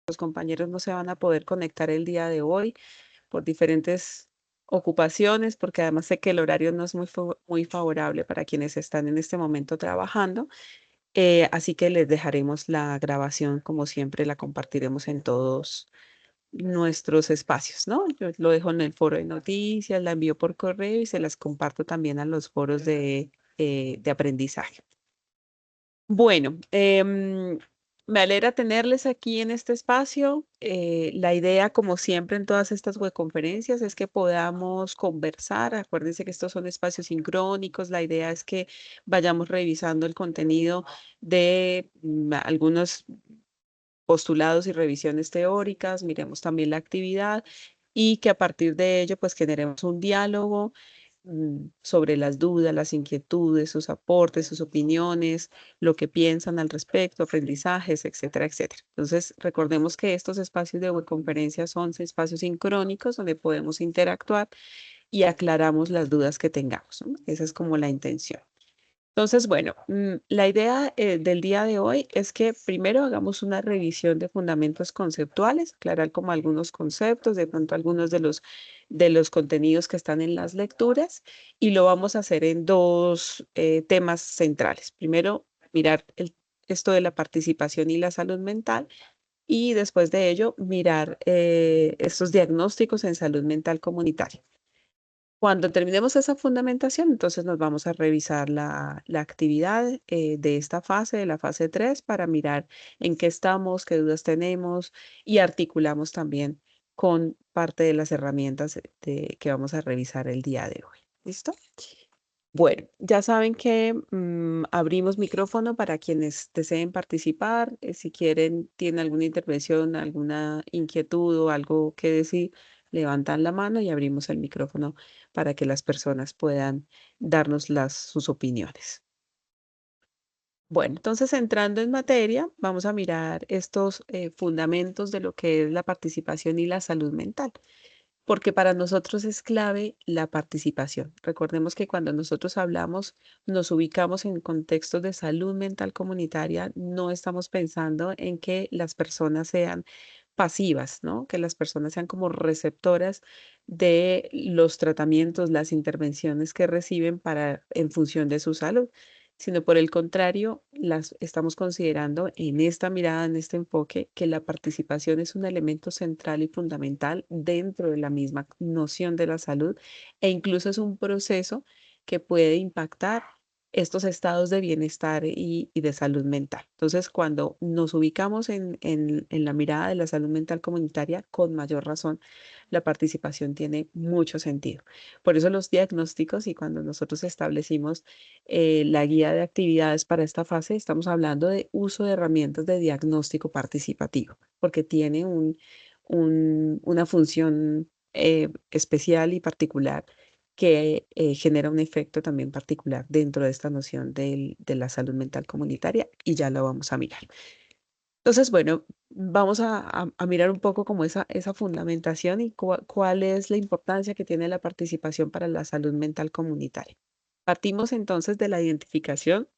los compañeros no se van a poder conectar el día de hoy por diferentes ocupaciones, porque además sé que el horario no es muy favorable para quienes están en este momento trabajando. Así que les dejaremos la grabación, como siempre, la compartiremos en todos nuestros espacios, ¿no? Yo lo dejo en el foro de noticias, la envío por correo y se las comparto también a los foros de aprendizaje. Bueno, me alegra tenerles aquí en este espacio. La idea, como siempre en todas estas webconferencias, es que podamos conversar. Acuérdense que estos son espacios sincrónicos. La idea es que vayamos revisando el contenido de algunos postulados y revisiones teóricas, miremos también la actividad y que a partir de ello pues generemos un diálogo sobre las dudas, las inquietudes, sus aportes, sus opiniones, lo que piensan al respecto, aprendizajes, etcétera, etcétera. Entonces, recordemos que estos espacios de webconferencia son espacios sincrónicos donde podemos interactuar y aclaramos las dudas que tengamos, ¿no? Esa es como la intención. Entonces, bueno, la idea del día de hoy es que primero hagamos una revisión de fundamentos conceptuales, aclarar como algunos conceptos, de pronto algunos de los contenidos que están en las lecturas, y lo vamos a hacer en dos temas centrales. Primero, mirar esto de la participación y la salud mental, y después de ello, mirar estos diagnósticos en salud mental comunitaria. Cuando terminemos esa fundamentación, entonces nos vamos a revisar la actividad de esta fase, de la fase 3, para mirar en qué estamos, qué dudas tenemos y articulamos también con parte de las herramientas que vamos a revisar el día de hoy. ¿Listo? Bueno, ya saben que abrimos micrófono para quienes deseen participar. Si quieren, tienen alguna intervención, alguna inquietud o algo que decir, levantan la mano y abrimos el micrófono para que las personas puedan darnos sus opiniones. Bueno, entonces entrando en materia, vamos a mirar estos fundamentos de lo que es la participación y la salud mental, porque para nosotros es clave la participación. Recordemos que cuando nosotros hablamos, nos ubicamos en contextos de salud mental comunitaria, no estamos pensando en que las personas sean pasivas, ¿no? Que las personas sean como receptoras de los tratamientos, las intervenciones que reciben en función de su salud, sino por el contrario, las estamos considerando en esta mirada, en este enfoque, que la participación es un elemento central y fundamental dentro de la misma noción de la salud e incluso es un proceso que puede impactar estos estados de bienestar y de salud mental. Entonces, cuando nos ubicamos en la mirada de la salud mental comunitaria, con mayor razón, la participación tiene mucho sentido. Por eso los diagnósticos y cuando nosotros establecimos la guía de actividades para esta fase, estamos hablando de uso de herramientas de diagnóstico participativo, porque tiene una función especial y particular que genera un efecto también particular dentro de esta noción de la salud mental comunitaria y ya lo vamos a mirar. Entonces, bueno, vamos a mirar un poco como esa fundamentación y cuál es la importancia que tiene la participación para la salud mental comunitaria. Partimos entonces de la identificación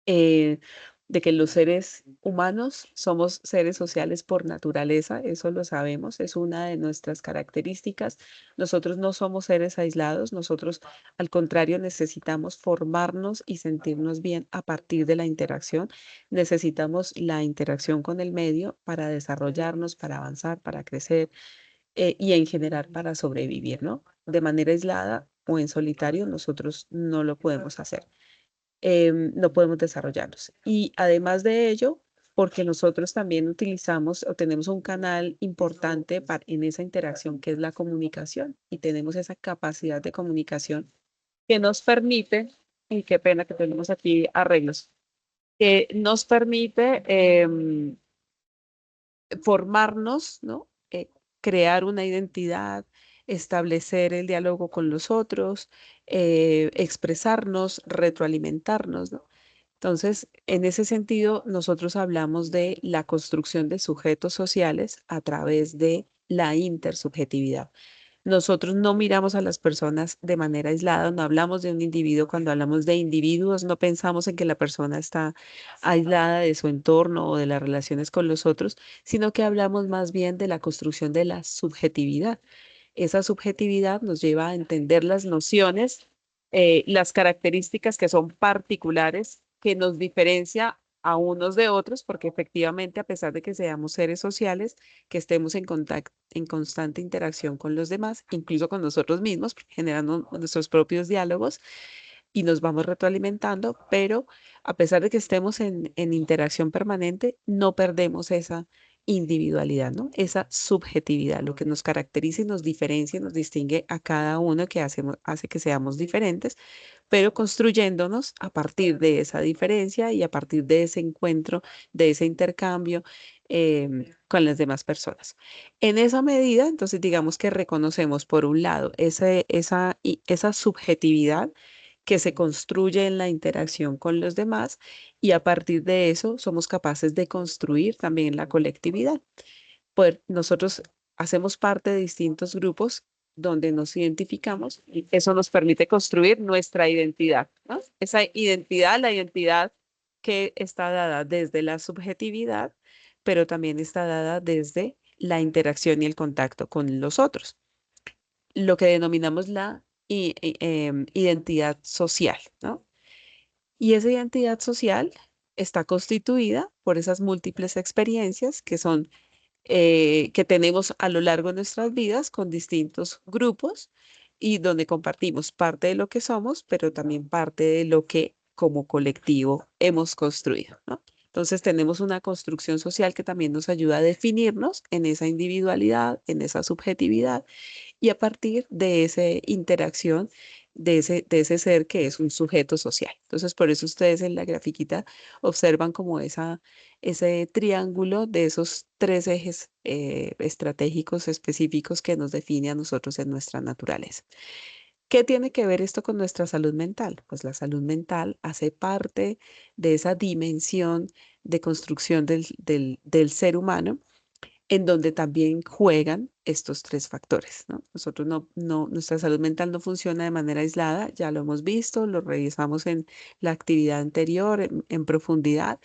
eh, de que los seres humanos somos seres sociales por naturaleza, eso lo sabemos, es una de nuestras características. Nosotros no somos seres aislados, nosotros al contrario necesitamos formarnos y sentirnos bien a partir de la interacción. Necesitamos la interacción con el medio para desarrollarnos, para avanzar, para crecer y en general para sobrevivir, ¿no? De manera aislada o en solitario nosotros no lo podemos hacer, no podemos desarrollarnos. Y además de ello, porque nosotros también utilizamos o tenemos un canal importante en esa interacción que es la comunicación y tenemos esa capacidad de comunicación que nos permite, y qué pena que tenemos aquí arreglos, que nos permite formarnos, ¿no? Crear una identidad, establecer el diálogo con los otros, expresarnos, retroalimentarnos, ¿no? Entonces, en ese sentido, nosotros hablamos de la construcción de sujetos sociales a través de la intersubjetividad. Nosotros no miramos a las personas de manera aislada, no hablamos de un individuo. Cuando hablamos de individuos, no pensamos en que la persona está aislada de su entorno o de las relaciones con los otros, sino que hablamos más bien de la construcción de la subjetividad. Esa subjetividad nos lleva a entender las nociones, las características que son particulares, que nos diferencia a unos de otros, porque efectivamente, a pesar de que seamos seres sociales, que estemos en contacto, en constante interacción con los demás, incluso con nosotros mismos, generando nuestros propios diálogos, y nos vamos retroalimentando, pero a pesar de que estemos en interacción permanente, no perdemos esa individualidad, ¿no? Esa subjetividad, lo que nos caracteriza y nos diferencia y nos distingue a cada uno, que hace que seamos diferentes, pero construyéndonos a partir de esa diferencia y a partir de ese encuentro, de ese intercambio con las demás personas. En esa medida, entonces, digamos que reconocemos, por un lado, esa subjetividad que se construye en la interacción con los demás, y a partir de eso somos capaces de construir también la colectividad. Nosotros hacemos parte de distintos grupos donde nos identificamos, y eso nos permite construir nuestra identidad, ¿no? Esa identidad, la identidad que está dada desde la subjetividad, pero también está dada desde la interacción y el contacto con los otros, lo que denominamos la identidad social, ¿no? Y esa identidad social está constituida por esas múltiples experiencias que tenemos a lo largo de nuestras vidas con distintos grupos, y donde compartimos parte de lo que somos, pero también parte de lo que como colectivo hemos construido, ¿no? Entonces tenemos una construcción social que también nos ayuda a definirnos en esa individualidad, en esa subjetividad, y a partir de esa interacción, de ese ser que es un sujeto social. Entonces, por eso ustedes en la grafiquita observan como ese triángulo de esos tres ejes estratégicos específicos que nos define a nosotros en nuestra naturaleza. ¿Qué tiene que ver esto con nuestra salud mental? Pues la salud mental hace parte de esa dimensión de construcción del ser humano, en donde también juegan estos tres factores, ¿no? Nosotros nuestra salud mental no funciona de manera aislada, ya lo hemos visto, lo revisamos en la actividad anterior en profundidad,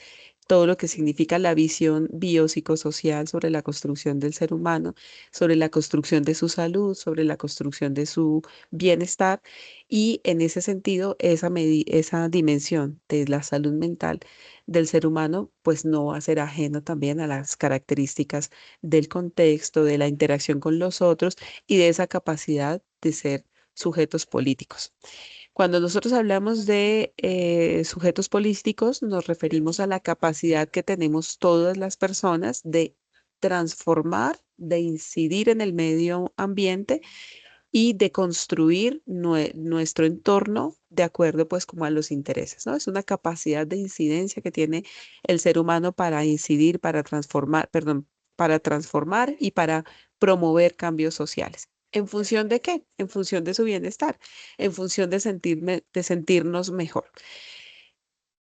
todo lo que significa la visión biopsicosocial sobre la construcción del ser humano, sobre la construcción de su salud, sobre la construcción de su bienestar, y en ese sentido, esa dimensión de la salud mental del ser humano, pues no va a ser ajeno también a las características del contexto, de la interacción con los otros y de esa capacidad de ser sujetos políticos. Cuando nosotros hablamos de sujetos políticos, nos referimos a la capacidad que tenemos todas las personas de transformar, de incidir en el medio ambiente y de construir nuestro entorno de acuerdo pues como a los intereses, ¿no? Es una capacidad de incidencia que tiene el ser humano para incidir, para transformar, perdón, para transformar y para promover cambios sociales. ¿En función de qué? En función de su bienestar, en función de sentirnos mejor.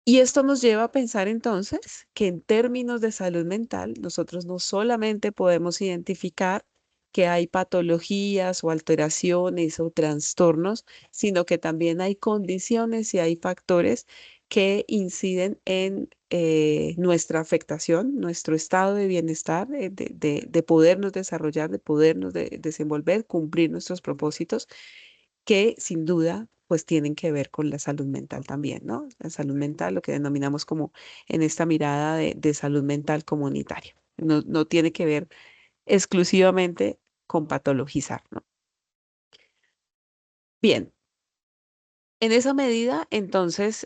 Y esto nos lleva a pensar entonces que en términos de salud mental, nosotros no solamente podemos identificar que hay patologías o alteraciones o trastornos, sino que también hay condiciones y hay factores que inciden en nuestra afectación, nuestro estado de bienestar, de podernos desarrollar, de podernos desenvolver, cumplir nuestros propósitos, que sin duda pues tienen que ver con la salud mental también, ¿no? La salud mental, lo que denominamos como en esta mirada de salud mental comunitaria. No tiene que ver exclusivamente con patologizar, ¿no? Bien, en esa medida, entonces,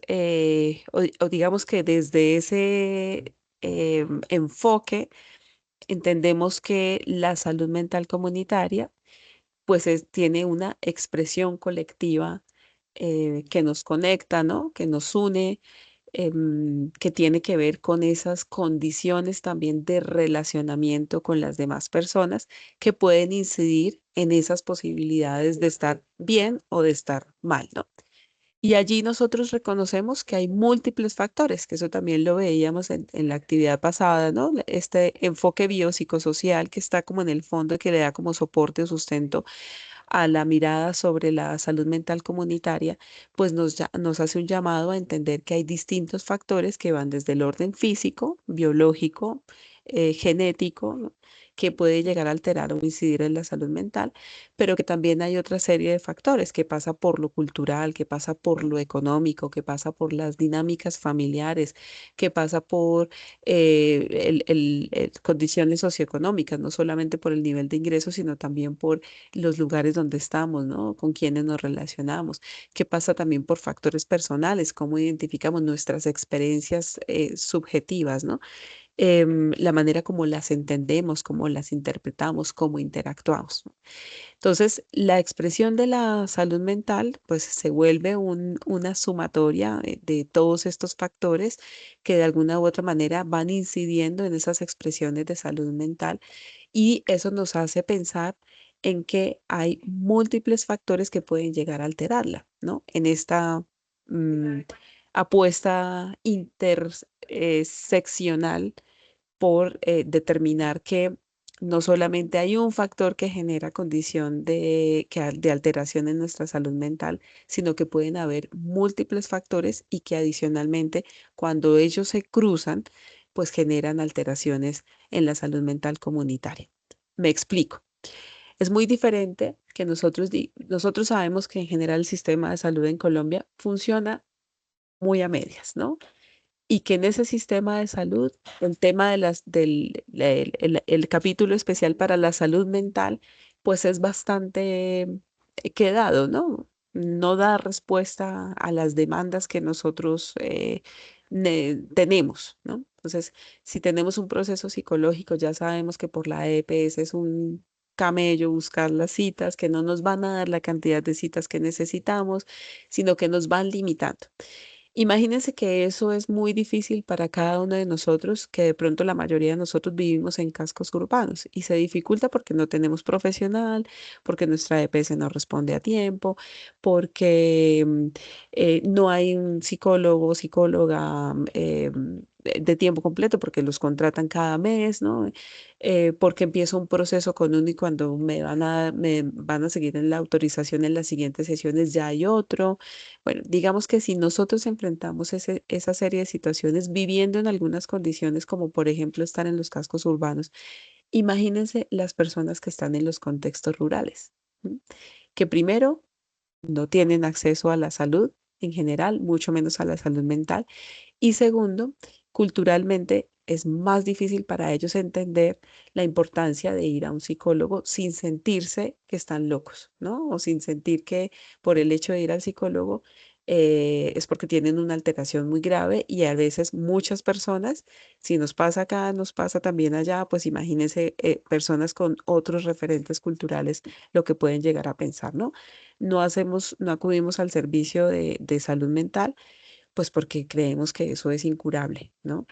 o digamos que desde ese enfoque, entendemos que la salud mental comunitaria pues tiene una expresión colectiva que nos conecta, ¿no? Que nos une, que tiene que ver con esas condiciones también de relacionamiento con las demás personas que pueden incidir en esas posibilidades de estar bien o de estar mal, ¿no? Y allí nosotros reconocemos que hay múltiples factores, que eso también lo veíamos en la actividad pasada, ¿no? Este enfoque biopsicosocial que está como en el fondo, que le da como soporte o sustento a la mirada sobre la salud mental comunitaria, pues nos hace un llamado a entender que hay distintos factores que van desde el orden físico, biológico, genético, ¿no? Que puede llegar a alterar o incidir en la salud mental, pero que también hay otra serie de factores que pasa por lo cultural, que pasa por lo económico, que pasa por las dinámicas familiares, que pasa por condiciones socioeconómicas, no solamente por el nivel de ingresos, sino también por los lugares donde estamos, ¿no? Con quienes nos relacionamos, que pasa también por factores personales, cómo identificamos nuestras experiencias subjetivas, ¿no? La manera como las entendemos, cómo las interpretamos, cómo interactuamos. Entonces, la expresión de la salud mental, pues se vuelve una sumatoria de todos estos factores que de alguna u otra manera van incidiendo en esas expresiones de salud mental y eso nos hace pensar en que hay múltiples factores que pueden llegar a alterarla, ¿no? En esta mm, apuesta interseccional por determinar que no solamente hay un factor que genera condición de alteración en nuestra salud mental, sino que pueden haber múltiples factores y que adicionalmente cuando ellos se cruzan, pues generan alteraciones en la salud mental comunitaria. Me explico. Es muy diferente que nosotros sabemos que en general el sistema de salud en Colombia funciona muy a medias, ¿no? Y que en ese sistema de salud, el tema el capítulo especial para la salud mental, pues es bastante quedado, ¿no? No da respuesta a las demandas que nosotros tenemos, ¿no? Entonces, si tenemos un proceso psicológico, ya sabemos que por la EPS es un camello buscar las citas, que no nos van a dar la cantidad de citas que necesitamos, sino que nos van limitando. Imagínense que eso es muy difícil para cada uno de nosotros, que de pronto la mayoría de nosotros vivimos en cascos urbanos y se dificulta porque no tenemos profesional, porque nuestra EPS no responde a tiempo, porque no hay un psicólogo o psicóloga de tiempo completo porque los contratan cada mes, ¿no? Porque empiezo un proceso con uno y cuando me van a seguir en la autorización en las siguientes sesiones ya hay otro. Bueno, digamos que si nosotros enfrentamos esa serie de situaciones viviendo en algunas condiciones, como por ejemplo estar en los cascos urbanos, imagínense las personas que están en los contextos rurales, ¿m? Que primero no tienen acceso a la salud en general, mucho menos a la salud mental, y segundo, culturalmente es más difícil para ellos entender la importancia de ir a un psicólogo sin sentirse que están locos, ¿no? O sin sentir que por el hecho de ir al psicólogo es porque tienen una alteración muy grave y a veces muchas personas, si nos pasa acá, nos pasa también allá, pues imagínense personas con otros referentes culturales lo que pueden llegar a pensar, ¿no? No acudimos al servicio de salud mental pues porque creemos que eso es incurable, ¿no?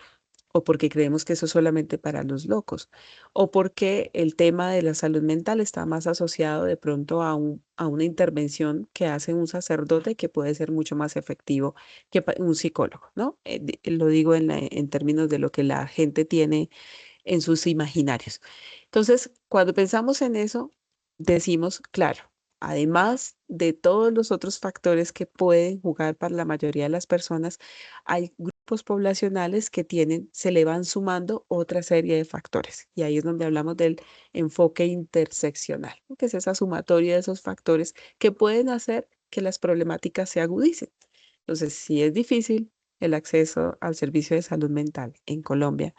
O porque creemos que eso es solamente para los locos, o porque el tema de la salud mental está más asociado de pronto a una intervención que hace un sacerdote que puede ser mucho más efectivo que un psicólogo, ¿no? Lo digo en términos de lo que la gente tiene en sus imaginarios. Entonces, cuando pensamos en eso, decimos, claro, además de todos los otros factores que pueden jugar para la mayoría de las personas, hay grupos poblacionales que se le van sumando otra serie de factores. Y ahí es donde hablamos del enfoque interseccional, ¿no? Que es esa sumatoria de esos factores que pueden hacer que las problemáticas se agudicen. Entonces, si es difícil el acceso al servicio de salud mental en Colombia,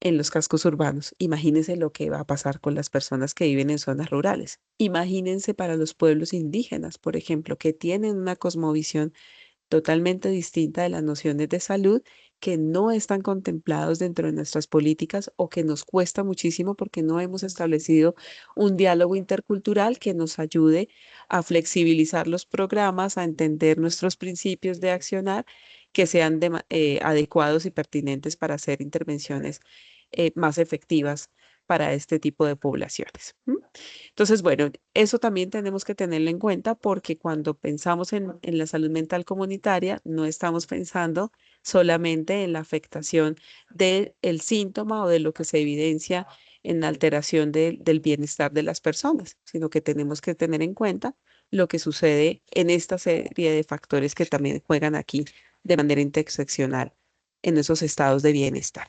en los cascos urbanos. Imagínense lo que va a pasar con las personas que viven en zonas rurales. Imagínense para los pueblos indígenas, por ejemplo, que tienen una cosmovisión totalmente distinta de las nociones de salud que no están contemplados dentro de nuestras políticas o que nos cuesta muchísimo porque no hemos establecido un diálogo intercultural que nos ayude a flexibilizar los programas, a entender nuestros principios de accionar que sean adecuados y pertinentes para hacer intervenciones más efectivas para este tipo de poblaciones. ¿M? Entonces, bueno, eso también tenemos que tenerlo en cuenta porque cuando pensamos en la salud mental comunitaria, no estamos pensando solamente en la afectación del síntoma o de lo que se evidencia en alteración del bienestar de las personas, sino que tenemos que tener en cuenta lo que sucede en esta serie de factores que también juegan aquí de manera interseccional en esos estados de bienestar.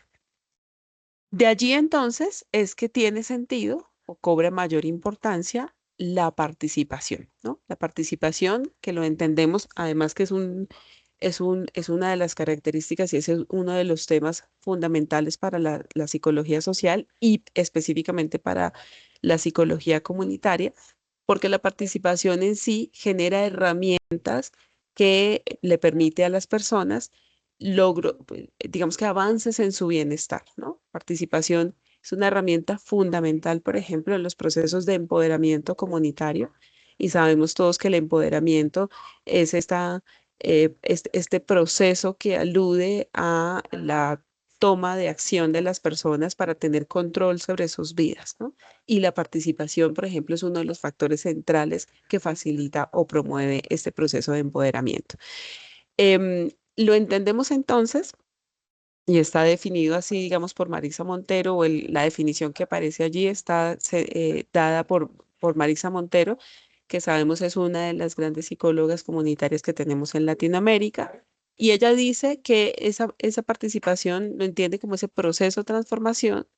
De allí entonces es que tiene sentido o cobra mayor importancia la participación, ¿no? La participación que lo entendemos, además que es una de las características y ese es uno de los temas fundamentales para la psicología social y específicamente para la psicología comunitaria, porque la participación en sí genera herramientas que le permite a las personas pues, digamos que avances en su bienestar, ¿no? Participación es una herramienta fundamental, por ejemplo, en los procesos de empoderamiento comunitario y sabemos todos que el empoderamiento es este proceso que alude a la toma de acción de las personas para tener control sobre sus vidas, ¿no? Y la participación, por ejemplo, es uno de los factores centrales que facilita o promueve este proceso de empoderamiento. Lo entendemos entonces y está definido así, digamos, por Marisa Montero, o la definición que aparece allí está dada por Marisa Montero, que sabemos es una de las grandes psicólogas comunitarias que tenemos en Latinoamérica. Y ella dice que esa participación lo entiende como ese proceso de transformación,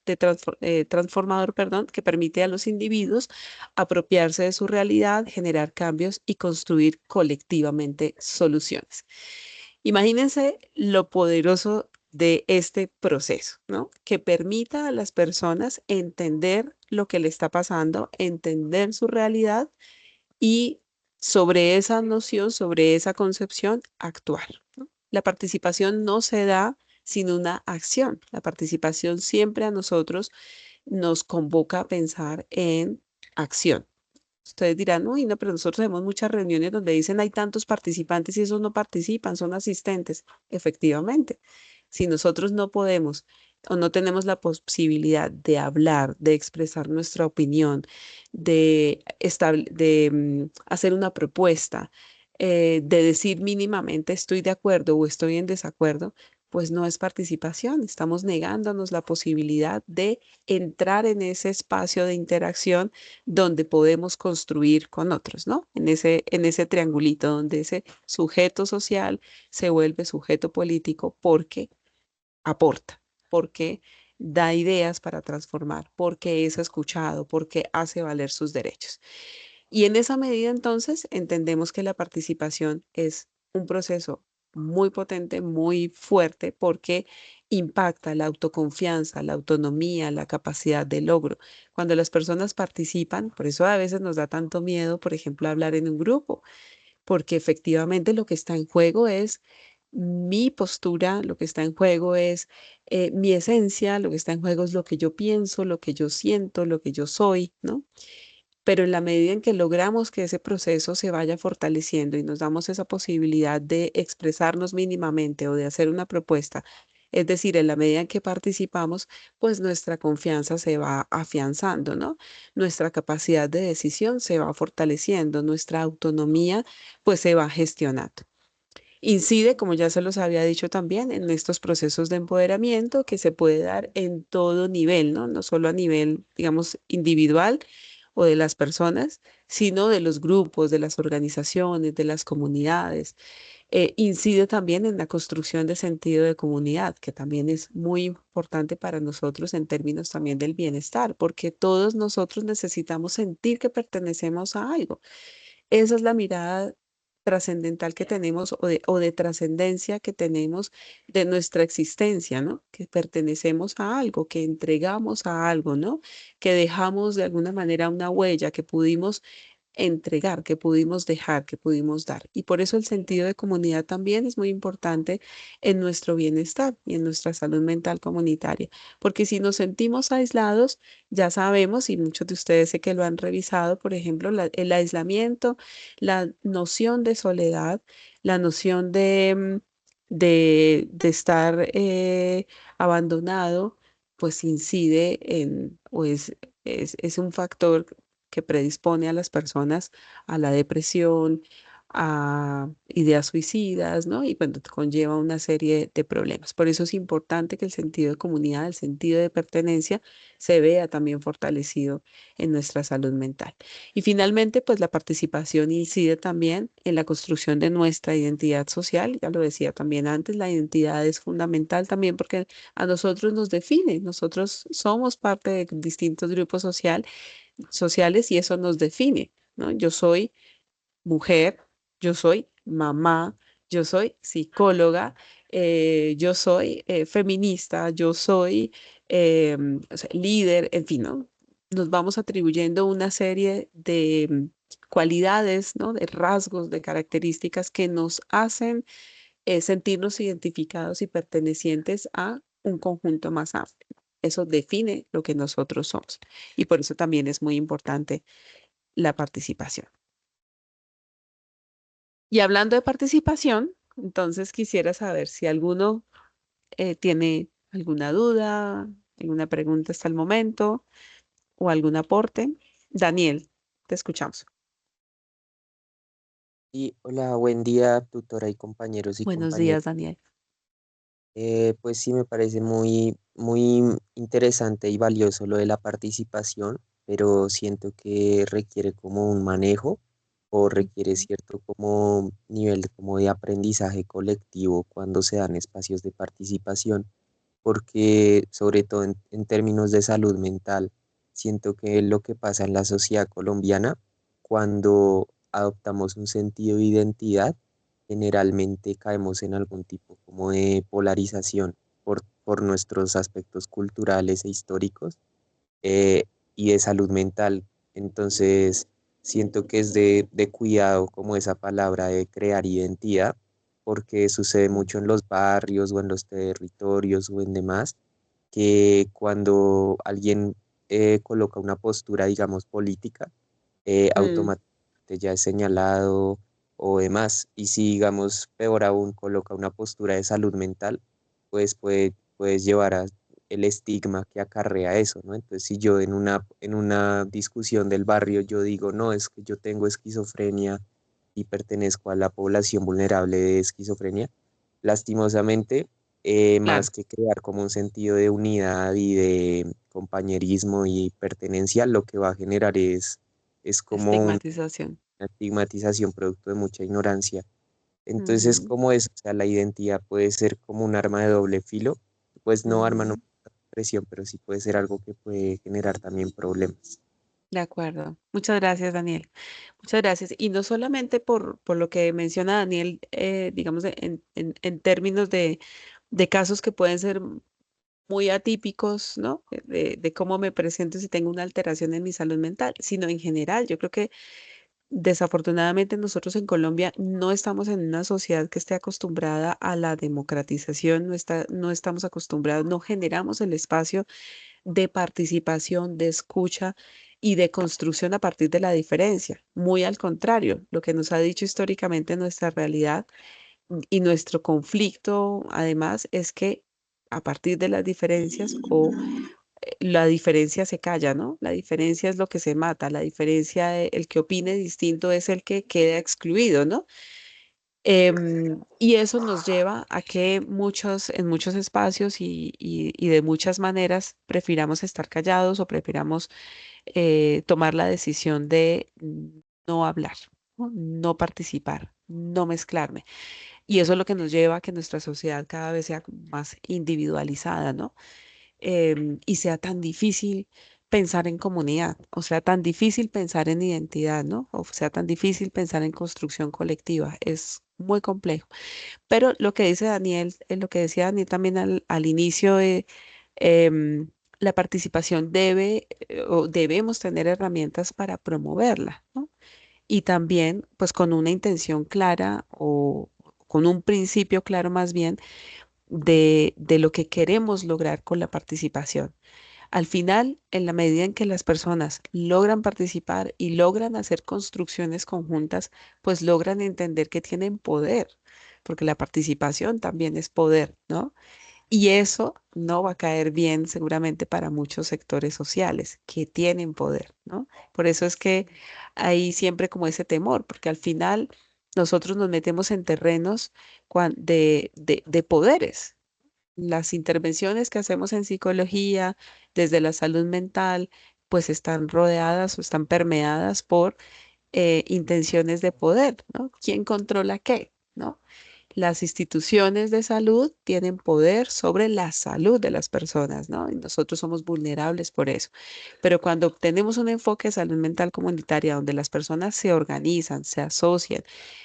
transformador, perdón, que permite a los individuos apropiarse de su realidad, generar cambios y construir colectivamente soluciones. Imagínense lo poderoso de este proceso, ¿no? Que permita a las personas entender lo que le está pasando, entender su realidad y sobre esa noción, sobre esa concepción, actuar, ¿no? La participación no se da sin una acción. La participación siempre a nosotros nos convoca a pensar en acción. Ustedes dirán, uy, no, pero nosotros tenemos muchas reuniones donde dicen hay tantos participantes y esos no participan, son asistentes. Efectivamente, si nosotros no podemos o no tenemos la posibilidad de hablar, de expresar nuestra opinión, de hacer una propuesta, de decir mínimamente estoy de acuerdo o estoy en desacuerdo, pues no es participación. Estamos negándonos la posibilidad de entrar en ese espacio de interacción donde podemos construir con otros, ¿no? En ese triangulito donde ese sujeto social se vuelve sujeto político porque aporta, porque da ideas para transformar, porque es escuchado, porque hace valer sus derechos. Y en esa medida, entonces, entendemos que la participación es un proceso muy potente, muy fuerte, porque impacta la autoconfianza, la autonomía, la capacidad de logro. Cuando las personas participan, por eso a veces nos da tanto miedo, por ejemplo, hablar en un grupo, porque efectivamente lo que está en juego es mi postura, lo que está en juego es mi esencia, lo que está en juego es lo que yo pienso, lo que yo siento, lo que yo soy, ¿no? Pero en la medida en que logramos que ese proceso se vaya fortaleciendo y nos damos esa posibilidad de expresarnos mínimamente o de hacer una propuesta, es decir, en la medida en que participamos, pues nuestra confianza se va afianzando, ¿no? Nuestra capacidad de decisión se va fortaleciendo, nuestra autonomía pues se va gestionando. Incide, como ya se los había dicho también, en estos procesos de empoderamiento que se puede dar en todo nivel, ¿no? No solo a nivel, digamos, individual o de las personas, sino de los grupos, de las organizaciones, de las comunidades. Incide también en la construcción de sentido de comunidad, que también es muy importante para nosotros en términos también del bienestar, porque todos nosotros necesitamos sentir que pertenecemos a algo. Esa es la mirada trascendental que tenemos o de trascendencia que tenemos de nuestra existencia, ¿no? Que pertenecemos a algo, que entregamos a algo, ¿no? Que dejamos de alguna manera una huella, que pudimos entregar, que pudimos dejar, que pudimos dar. Y por eso el sentido de comunidad también es muy importante en nuestro bienestar y en nuestra salud mental comunitaria, porque si nos sentimos aislados, ya sabemos, y muchos de ustedes sé que lo han revisado, por ejemplo, el aislamiento, la noción de soledad, la noción de estar abandonado, pues incide o es un factor que predispone a las personas a la depresión, a ideas suicidas, ¿no? Y bueno, conlleva una serie de problemas. Por eso es importante que el sentido de comunidad, el sentido de pertenencia, se vea también fortalecido en nuestra salud mental. Y finalmente, pues la participación incide también en la construcción de nuestra identidad social. Ya lo decía también antes, la identidad es fundamental también porque a nosotros nos define. Nosotros somos parte de distintos grupos sociales y eso nos define, ¿no? Yo soy mujer, yo soy mamá, yo soy psicóloga, yo soy feminista, yo soy o sea, líder, en fin, ¿no? Nos vamos atribuyendo una serie de cualidades, ¿no? De rasgos, de características que nos hacen sentirnos identificados y pertenecientes a un conjunto más amplio. Eso define lo que nosotros somos. Y por eso también es muy importante la participación. Y hablando de participación, entonces quisiera saber si alguno tiene alguna duda, alguna pregunta hasta el momento o algún aporte. Daniel, te escuchamos. Y hola, buen día, tutora y compañeros y Buenos días, compañeras. Daniel. Pues sí, me parece muy interesante y valioso lo de la participación, pero siento que requiere como un manejo o requiere Ujú. cierto como nivel como de aprendizaje colectivo cuando se dan espacios de participación, porque sobre todo en términos de salud mental, siento que lo que pasa en la sociedad colombiana cuando adoptamos un sentido de identidad, generalmente caemos en algún tipo como de polarización por nuestros aspectos culturales e históricos eh, y de salud mental. Entonces, siento que es de cuidado como esa palabra de crear identidad, porque sucede mucho en los barrios o en los territorios o en demás, que cuando alguien coloca una postura, digamos, política, Mm, automáticamente ya es señalado o demás. Y si, digamos, peor aún, coloca una postura de salud mental, pues puedes llevar a el estigma que acarrea eso, ¿no? Entonces, si yo en una discusión del barrio yo digo, no, es que yo tengo esquizofrenia y pertenezco a la población vulnerable de esquizofrenia, lastimosamente, claro, más que crear como un sentido de unidad y de compañerismo y pertenencia, lo que va a generar es como una estigmatización. estigmatización producto de mucha ignorancia. Entonces es Ujú, como eso, o sea, la identidad puede ser como un arma de doble filo, pues no arma no ujú. presión, pero sí puede ser algo que puede generar también problemas. De acuerdo. Muchas gracias, Daniel. Muchas gracias. Y no solamente por lo que menciona Daniel, digamos, en términos de casos que pueden ser muy atípicos, ¿no? De cómo me presento si tengo una alteración en mi salud mental, sino en general. Yo creo que desafortunadamente nosotros en Colombia no estamos en una sociedad que esté acostumbrada a la democratización, no estamos acostumbrados, no generamos el espacio de participación, de escucha y de construcción a partir de la diferencia. Muy al contrario, lo que nos ha dicho históricamente nuestra realidad y nuestro conflicto, además, es que a partir de las diferencias o la diferencia se calla, ¿no? La diferencia es lo que se mata, la diferencia, el que opine distinto es el que queda excluido, ¿no? Y eso nos lleva a que en muchos espacios y de muchas maneras prefiramos estar callados o prefiramos tomar la decisión de no hablar, ¿no? No participar, no mezclarme. Y eso es lo que nos lleva a que nuestra sociedad cada vez sea más individualizada, ¿no? Y sea tan difícil pensar en comunidad, o sea, tan difícil pensar en identidad, ¿no? O sea, tan difícil pensar en construcción colectiva. Es muy complejo. Pero lo que dice Daniel, lo que decía Daniel también al inicio, em, la participación o debemos tener herramientas para promoverla, ¿no? Y también, pues, con una intención clara o con un principio claro más bien de lo que queremos lograr con la participación. Al final, en la medida en que las personas logran participar y logran hacer construcciones conjuntas, pues logran entender que tienen poder, porque la participación también es poder, ¿no? Y eso no va a caer bien seguramente para muchos sectores sociales que tienen poder, ¿no? Por eso es que hay siempre como ese temor, porque al final nosotros nos metemos en terrenos de poderes. Las intervenciones que hacemos en psicología desde la salud mental, pues están rodeadas o están permeadas por intenciones de poder, ¿no? ¿Quién controla qué? ¿No? Las instituciones de salud tienen poder sobre la salud de las personas, ¿no? Y nosotros somos vulnerables por eso. Pero cuando tenemos un enfoque de salud mental comunitaria donde las personas se organizan, se asocian,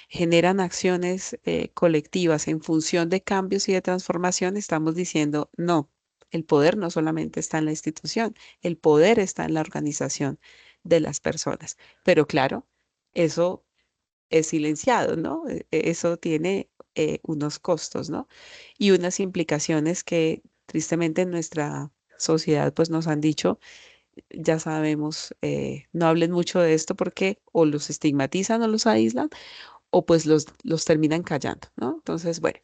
generan acciones colectivas en función de cambios y de transformación, estamos diciendo, no, el poder no solamente está en la institución, el poder está en la organización de las personas. Pero claro, eso es silenciado, ¿no? Eso tiene unos costos, ¿no? Y unas implicaciones que tristemente en nuestra sociedad pues nos han dicho, ya sabemos, no hablen mucho de esto porque o los estigmatizan o los aíslan o pues los terminan callando, ¿no? Entonces, bueno,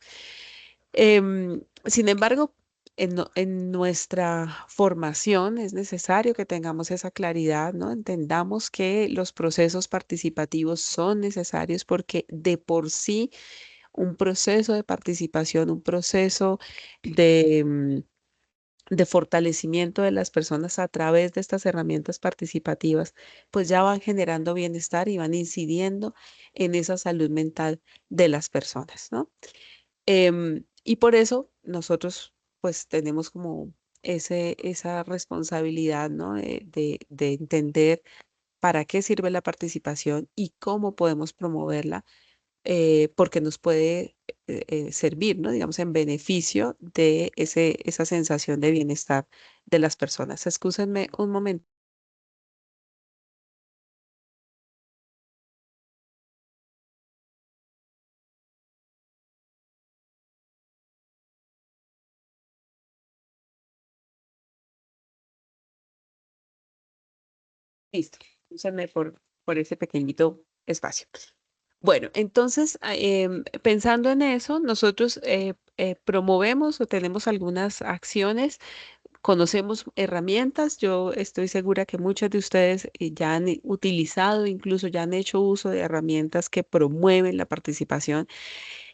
sin embargo, en nuestra formación es necesario que tengamos esa claridad, ¿no? Entendamos que los procesos participativos son necesarios porque de por sí un proceso de participación, un proceso de, de fortalecimiento de las personas a través de estas herramientas participativas, pues ya van generando bienestar y van incidiendo en esa salud mental de las personas, ¿no? Y por eso nosotros pues tenemos como esa responsabilidad, ¿no? De entender para qué sirve la participación y cómo podemos promoverla, porque nos puede servir, ¿no? Digamos, en beneficio de esa sensación de bienestar de las personas. Excúsenme un momento. Listo. Excúsenme por ese pequeñito espacio. Bueno, entonces, pensando en eso, nosotros promovemos o tenemos algunas acciones, conocemos herramientas. Yo estoy segura que muchos de ustedes ya han utilizado, incluso ya han hecho uso de herramientas que promueven la participación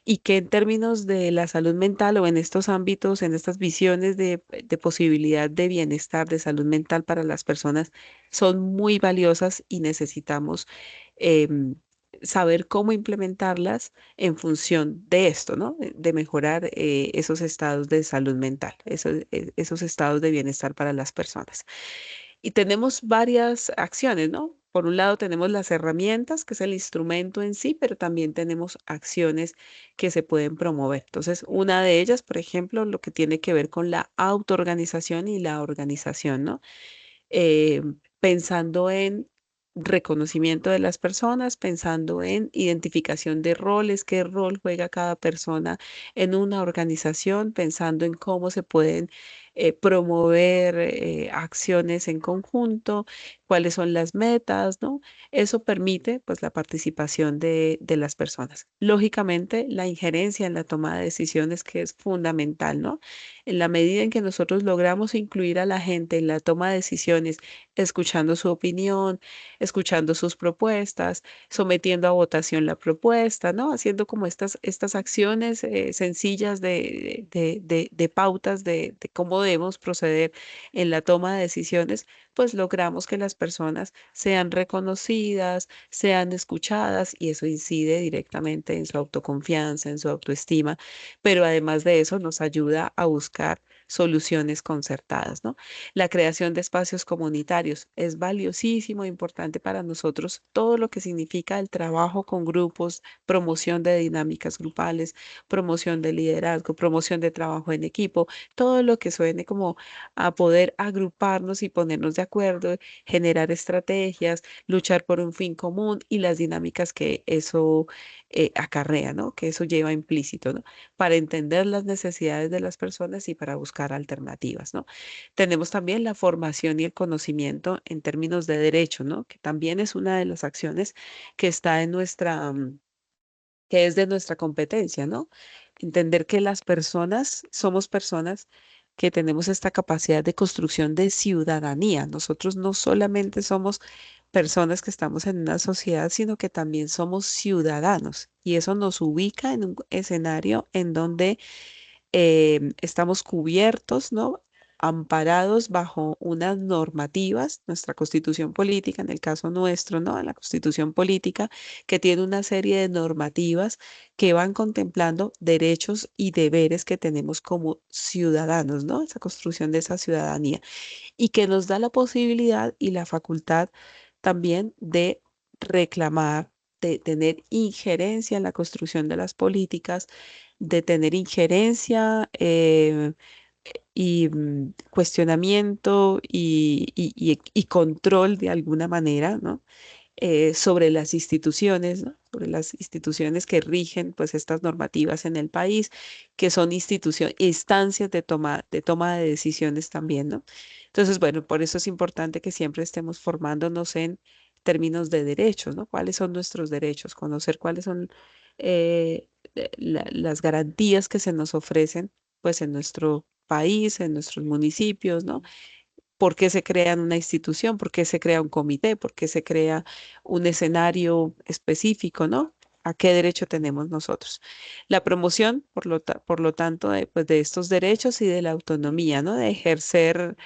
y que en términos de la salud mental o en estos ámbitos, en estas visiones de posibilidad de bienestar, de salud mental para las personas, son muy valiosas y necesitamos em, saber cómo implementarlas en función de esto, ¿no? De mejorar esos estados de salud mental, esos estados de bienestar para las personas. Y tenemos varias acciones, ¿no? Por un lado tenemos las herramientas, que es el instrumento en sí, pero también tenemos acciones que se pueden promover. Entonces, una de ellas, por ejemplo, lo que tiene que ver con la autoorganización y la organización, ¿no? Pensando en reconocimiento de las personas, pensando en identificación de roles, qué rol juega cada persona en una organización, pensando en cómo se pueden promover acciones en conjunto, cuáles son las metas, ¿no? Eso permite pues la participación de las personas. Lógicamente, la injerencia en la toma de decisiones que es fundamental, ¿no? En la medida en que nosotros logramos incluir a la gente en la toma de decisiones, escuchando su opinión, escuchando sus propuestas, sometiendo a votación la propuesta, ¿no? Haciendo como estas acciones sencillas de pautas de cómo debemos proceder en la toma de decisiones, pues logramos que las personas sean reconocidas, sean escuchadas y eso incide directamente en su autoconfianza, en su autoestima, pero además de eso nos ayuda a buscar soluciones concertadas, ¿no? La creación de espacios comunitarios es valiosísimo e importante para nosotros. Todo lo que significa el trabajo con grupos, promoción de dinámicas grupales, promoción de liderazgo, promoción de trabajo en equipo, todo lo que suene como a poder agruparnos y ponernos de acuerdo, generar estrategias, luchar por un fin común y las dinámicas que eso acarrea, ¿no? Que eso lleva implícito, ¿no? Para entender las necesidades de las personas y para buscar alternativas, ¿no? Tenemos también la formación y el conocimiento en términos de derecho, ¿no? Que también es una de las acciones que está en que es de nuestra competencia, ¿no? Entender que las personas somos personas que tenemos esta capacidad de construcción de ciudadanía. Nosotros no solamente somos personas que estamos en una sociedad, sino que también somos ciudadanos. Y eso nos ubica en un escenario en donde estamos cubiertos, ¿no? Amparados bajo unas normativas, nuestra constitución política, en el caso nuestro, ¿no? La constitución política, que tiene una serie de normativas que van contemplando derechos y deberes que tenemos como ciudadanos, ¿no? Esa construcción de esa ciudadanía y que nos da la posibilidad y la facultad también de reclamar, de tener injerencia en la construcción de las políticas, de tener injerencia y cuestionamiento y control de alguna manera, ¿no? Sobre las instituciones, ¿no? Sobre las instituciones que rigen pues estas normativas en el país, que son instituciones, instancias de toma de decisiones también, ¿no? Entonces, bueno, por eso es importante que siempre estemos formándonos en términos de derechos, ¿no? ¿Cuáles son nuestros derechos? Conocer cuáles son las garantías que se nos ofrecen pues en nuestro país, en nuestros municipios, ¿no? ¿Por qué se crea una institución? ¿Por qué se crea un comité? ¿Por qué se crea un escenario específico, ¿no? ¿A qué derecho tenemos nosotros? La promoción, por lo tanto, pues, de estos derechos y de la autonomía, ¿no? De ejercer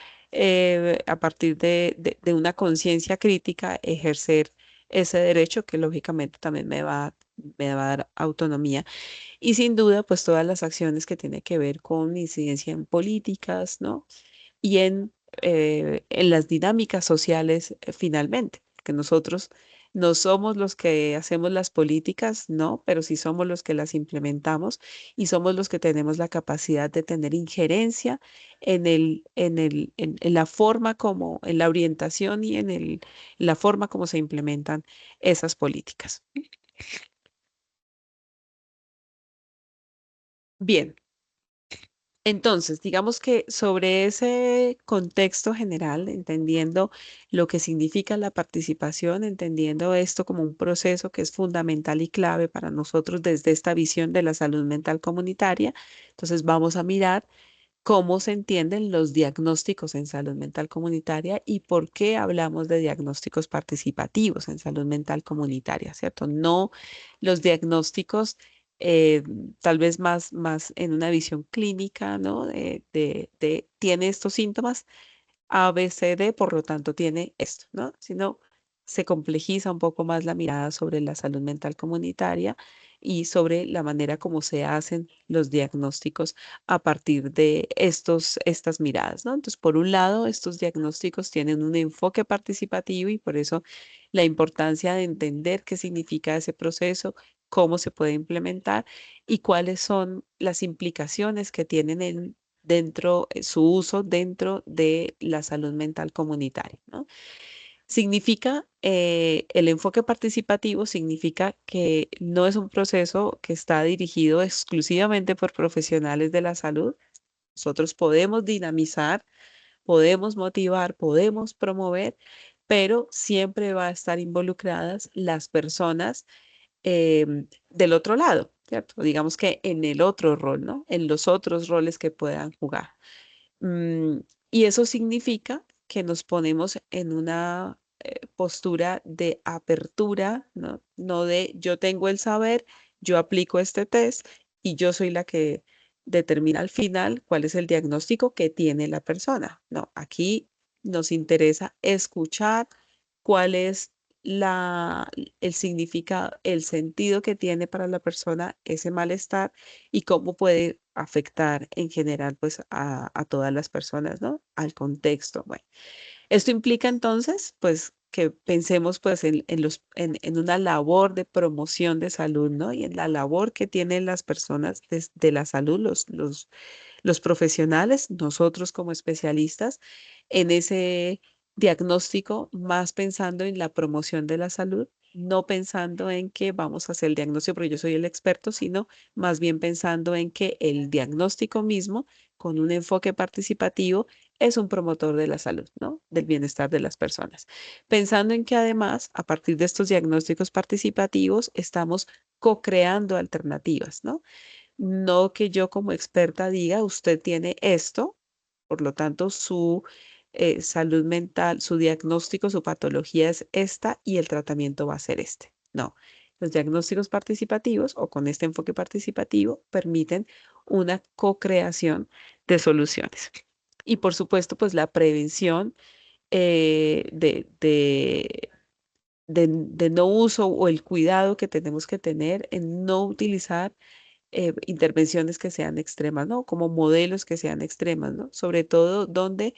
a partir de una conciencia crítica, ejercer ese derecho que lógicamente también me va a dar autonomía. Y sin duda, pues todas las acciones que tienen que ver con incidencia en políticas, ¿no? Y en las dinámicas sociales finalmente, que nosotros no somos los que hacemos las políticas, no, pero sí somos los que las implementamos y somos los que tenemos la capacidad de tener injerencia en la forma como, en la orientación y en la forma como se implementan esas políticas. Bien. Entonces, digamos que sobre ese contexto general, entendiendo lo que significa la participación, entendiendo esto como un proceso que es fundamental y clave para nosotros desde esta visión de la salud mental comunitaria, entonces vamos a mirar cómo se entienden los diagnósticos en salud mental comunitaria y por qué hablamos de diagnósticos participativos en salud mental comunitaria, ¿cierto? No los diagnósticos eh, tal vez más en una visión clínica, ¿no? Tiene estos síntomas, a, B, C, D, por lo tanto tiene esto, ¿no? Sino se complejiza un poco más la mirada sobre la salud mental comunitaria y sobre la manera como se hacen los diagnósticos a partir de estas miradas, ¿no? Entonces, por un lado, estos diagnósticos tienen un enfoque participativo y por eso la importancia de entender qué significa ese proceso, cómo se puede implementar y cuáles son las implicaciones que tienen su uso dentro de la salud mental comunitaria, ¿no? Significa, el enfoque participativo significa que no es un proceso que está dirigido exclusivamente por profesionales de la salud. Nosotros podemos dinamizar, podemos motivar, podemos promover, pero siempre va a estar involucradas las personas del otro lado, ¿cierto? Digamos que en el otro rol, ¿no? En los otros roles que puedan jugar. Mm, y eso significa que nos ponemos en una postura de apertura, ¿no? No de yo tengo el saber, yo aplico este test y yo soy la que determina al final cuál es el diagnóstico que tiene la persona. No, aquí nos interesa escuchar cuál es la, el significado, el sentido que tiene para la persona ese malestar y cómo puede afectar en general pues a todas las personas, ¿no? Al contexto. Bueno, esto implica entonces pues que pensemos pues en una labor de promoción de salud, ¿no? Y en la labor que tienen las personas de la salud, los profesionales, nosotros como especialistas, en ese diagnóstico, más pensando en la promoción de la salud, no pensando en que vamos a hacer el diagnóstico porque yo soy el experto, sino más bien pensando en que el diagnóstico mismo, con un enfoque participativo, es un promotor de la salud, ¿no? Del bienestar de las personas. Pensando en que además, a partir de estos diagnósticos participativos, estamos co-creando alternativas, ¿no? No que yo como experta diga, usted tiene esto, por lo tanto, su salud mental, su diagnóstico, su patología es esta y el tratamiento va a ser este. No, los diagnósticos participativos o con este enfoque participativo permiten una co-creación de soluciones. Y por supuesto, pues la prevención de no uso o el cuidado que tenemos que tener en no utilizar intervenciones que sean extremas, ¿no? Como modelos que sean extremas, ¿no? Sobre todo donde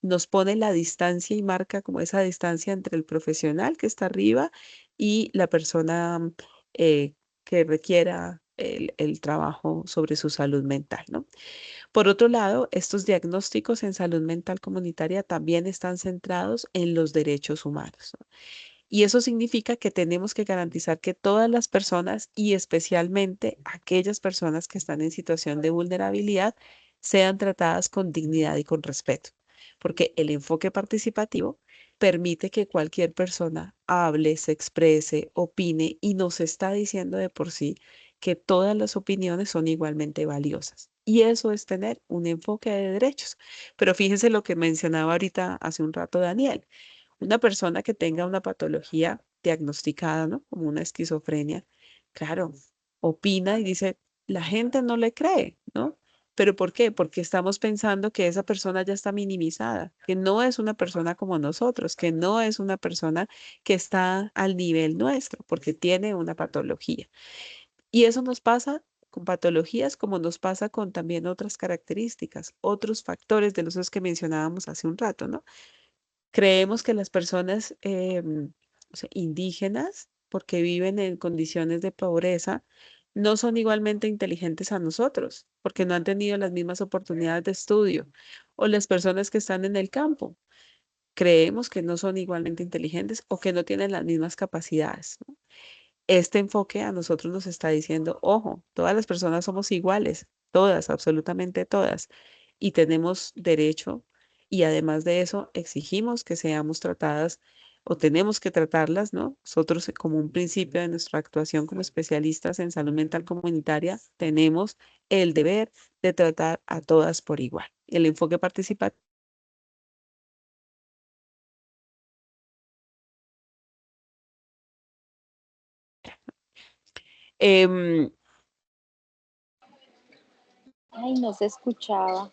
nos pone la distancia y marca como esa distancia entre el profesional que está arriba y la persona eh, que requiera el trabajo sobre su salud mental, ¿no? Por otro lado, estos diagnósticos en salud mental comunitaria también están centrados en los derechos humanos, ¿no? Y eso significa que tenemos que garantizar que todas las personas y especialmente aquellas personas que están en situación de vulnerabilidad sean tratadas con dignidad y con respeto, porque el enfoque participativo permite que cualquier persona hable, se exprese, opine y nos está diciendo de por sí que todas las opiniones son igualmente valiosas. Y eso es tener un enfoque de derechos. Pero fíjense lo que mencionaba ahorita hace un rato Daniel. Una persona que tenga una patología diagnosticada, ¿no? Como una esquizofrenia, claro, opina y dice, la gente no le cree, ¿no? ¿Pero por qué? Porque estamos pensando que esa persona ya está minimizada, que no es una persona como nosotros, que no es una persona que está al nivel nuestro, porque tiene una patología. Y eso nos pasa con patologías como nos pasa con también otras características, otros factores de los que mencionábamos hace un rato, ¿no? Creemos que las personas o sea, indígenas, porque viven en condiciones de pobreza, no son igualmente inteligentes a nosotros, porque no han tenido las mismas oportunidades de estudio. O las personas que están en el campo, creemos que no son igualmente inteligentes o que no tienen las mismas capacidades, ¿no? Este enfoque a nosotros nos está diciendo, ojo, todas las personas somos iguales, todas, absolutamente todas, y tenemos derecho y además de eso exigimos que seamos tratadas o tenemos que tratarlas, ¿no? Nosotros como un principio de nuestra actuación como especialistas en salud mental comunitaria, tenemos el deber de tratar a todas por igual. El enfoque participativo. em, Ay, no se escuchaba.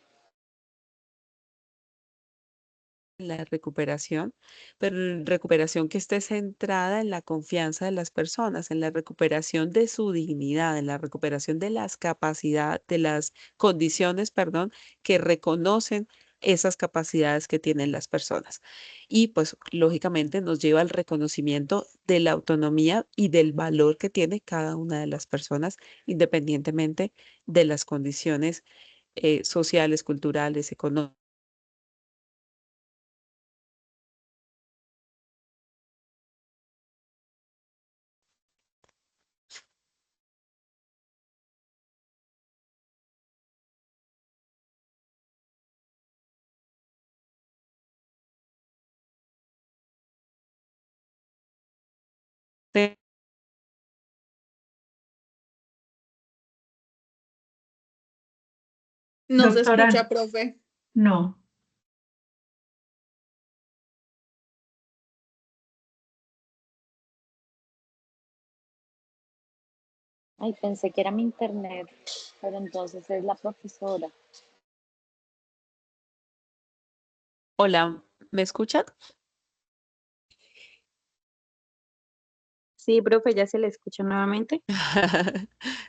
la recuperación, pero recuperación que esté centrada en la confianza de las personas, en la recuperación de su dignidad, en la recuperación de las capacidades, de las condiciones, perdón, que reconocen esas capacidades que tienen las personas. Y pues lógicamente nos lleva al reconocimiento de la autonomía y del valor que tiene cada una de las personas, independientemente de las condiciones sociales, culturales, económicas. No se escucha, profe. No. Ay, pensé que era mi internet, pero entonces es la profesora. Hola, ¿me escuchan? Sí, profe, ya se le escucha nuevamente.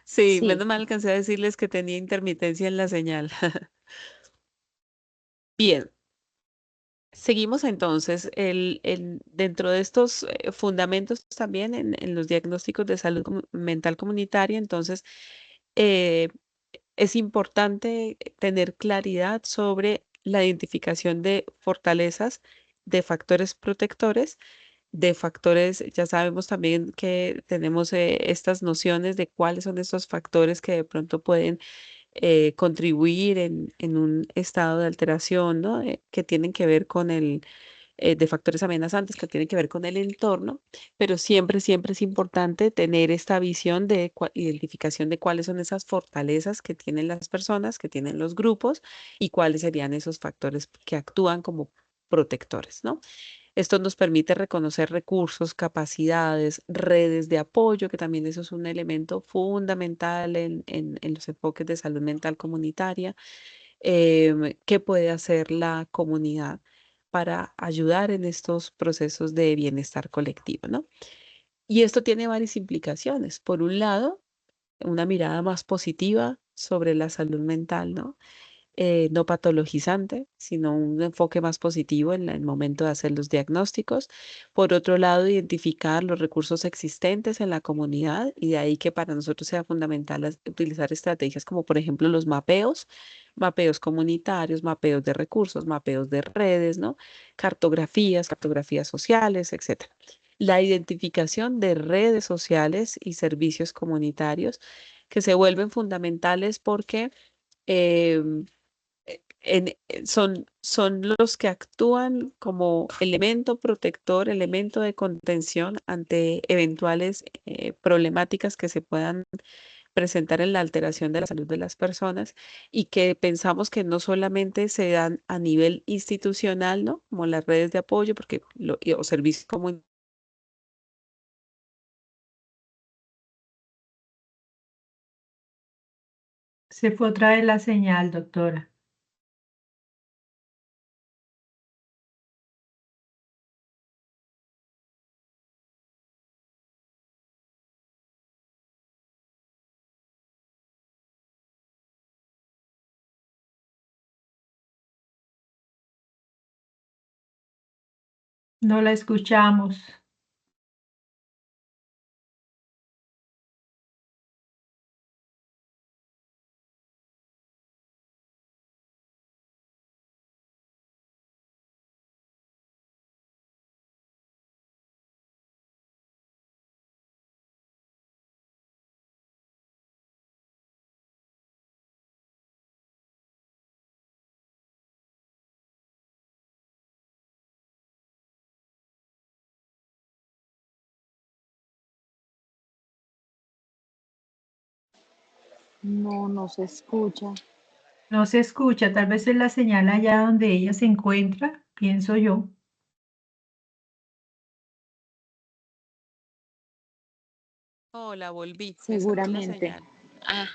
Sí, Sí, menos mal alcancé a decirles que tenía intermitencia en la señal. Bien, seguimos entonces dentro de estos fundamentos también en los diagnósticos de salud mental comunitaria. Entonces, eh, es importante tener claridad sobre la identificación de fortalezas, de factores protectores, de factores, ya sabemos también que tenemos estas nociones de cuáles son estos factores que de pronto pueden contribuir en un estado de alteración, ¿no? Que tienen que ver con de factores amenazantes, que tienen que ver con el entorno, pero siempre, siempre es importante tener esta visión de identificación de cuáles son esas fortalezas que tienen las personas, que tienen los grupos y cuáles serían esos factores que actúan como protectores, ¿no? Esto nos permite reconocer recursos, capacidades, redes de apoyo, que también eso es un elemento fundamental en los enfoques de salud mental comunitaria. ¿Qué puede hacer la comunidad para ayudar en estos procesos de bienestar colectivo, ¿no? Y esto tiene varias implicaciones. Por un lado, una mirada más positiva sobre la salud mental, ¿no? No patologizante, sino un enfoque más positivo en el momento de hacer los diagnósticos. Por otro lado, identificar los recursos existentes en la comunidad y de ahí que para nosotros sea fundamental utilizar estrategias como por ejemplo los mapeos, mapeos comunitarios, mapeos de recursos, mapeos de redes, ¿no? Cartografías, cartografías sociales, etcétera. La identificación de redes sociales y servicios comunitarios que se vuelven fundamentales porque em, son los que actúan como elemento protector, elemento de contención ante eventuales problemáticas que se puedan presentar en la alteración de la salud de las personas y que pensamos que no solamente se dan a nivel institucional, ¿no? Como las redes de apoyo, porque o servicios como Se fue otra vez la señal, doctora. No la escuchamos. No, no se escucha. No se escucha. Tal vez es la señal allá donde ella se encuentra, pienso yo. Hola, volví, me sacó la Seguramente. señal. Ah,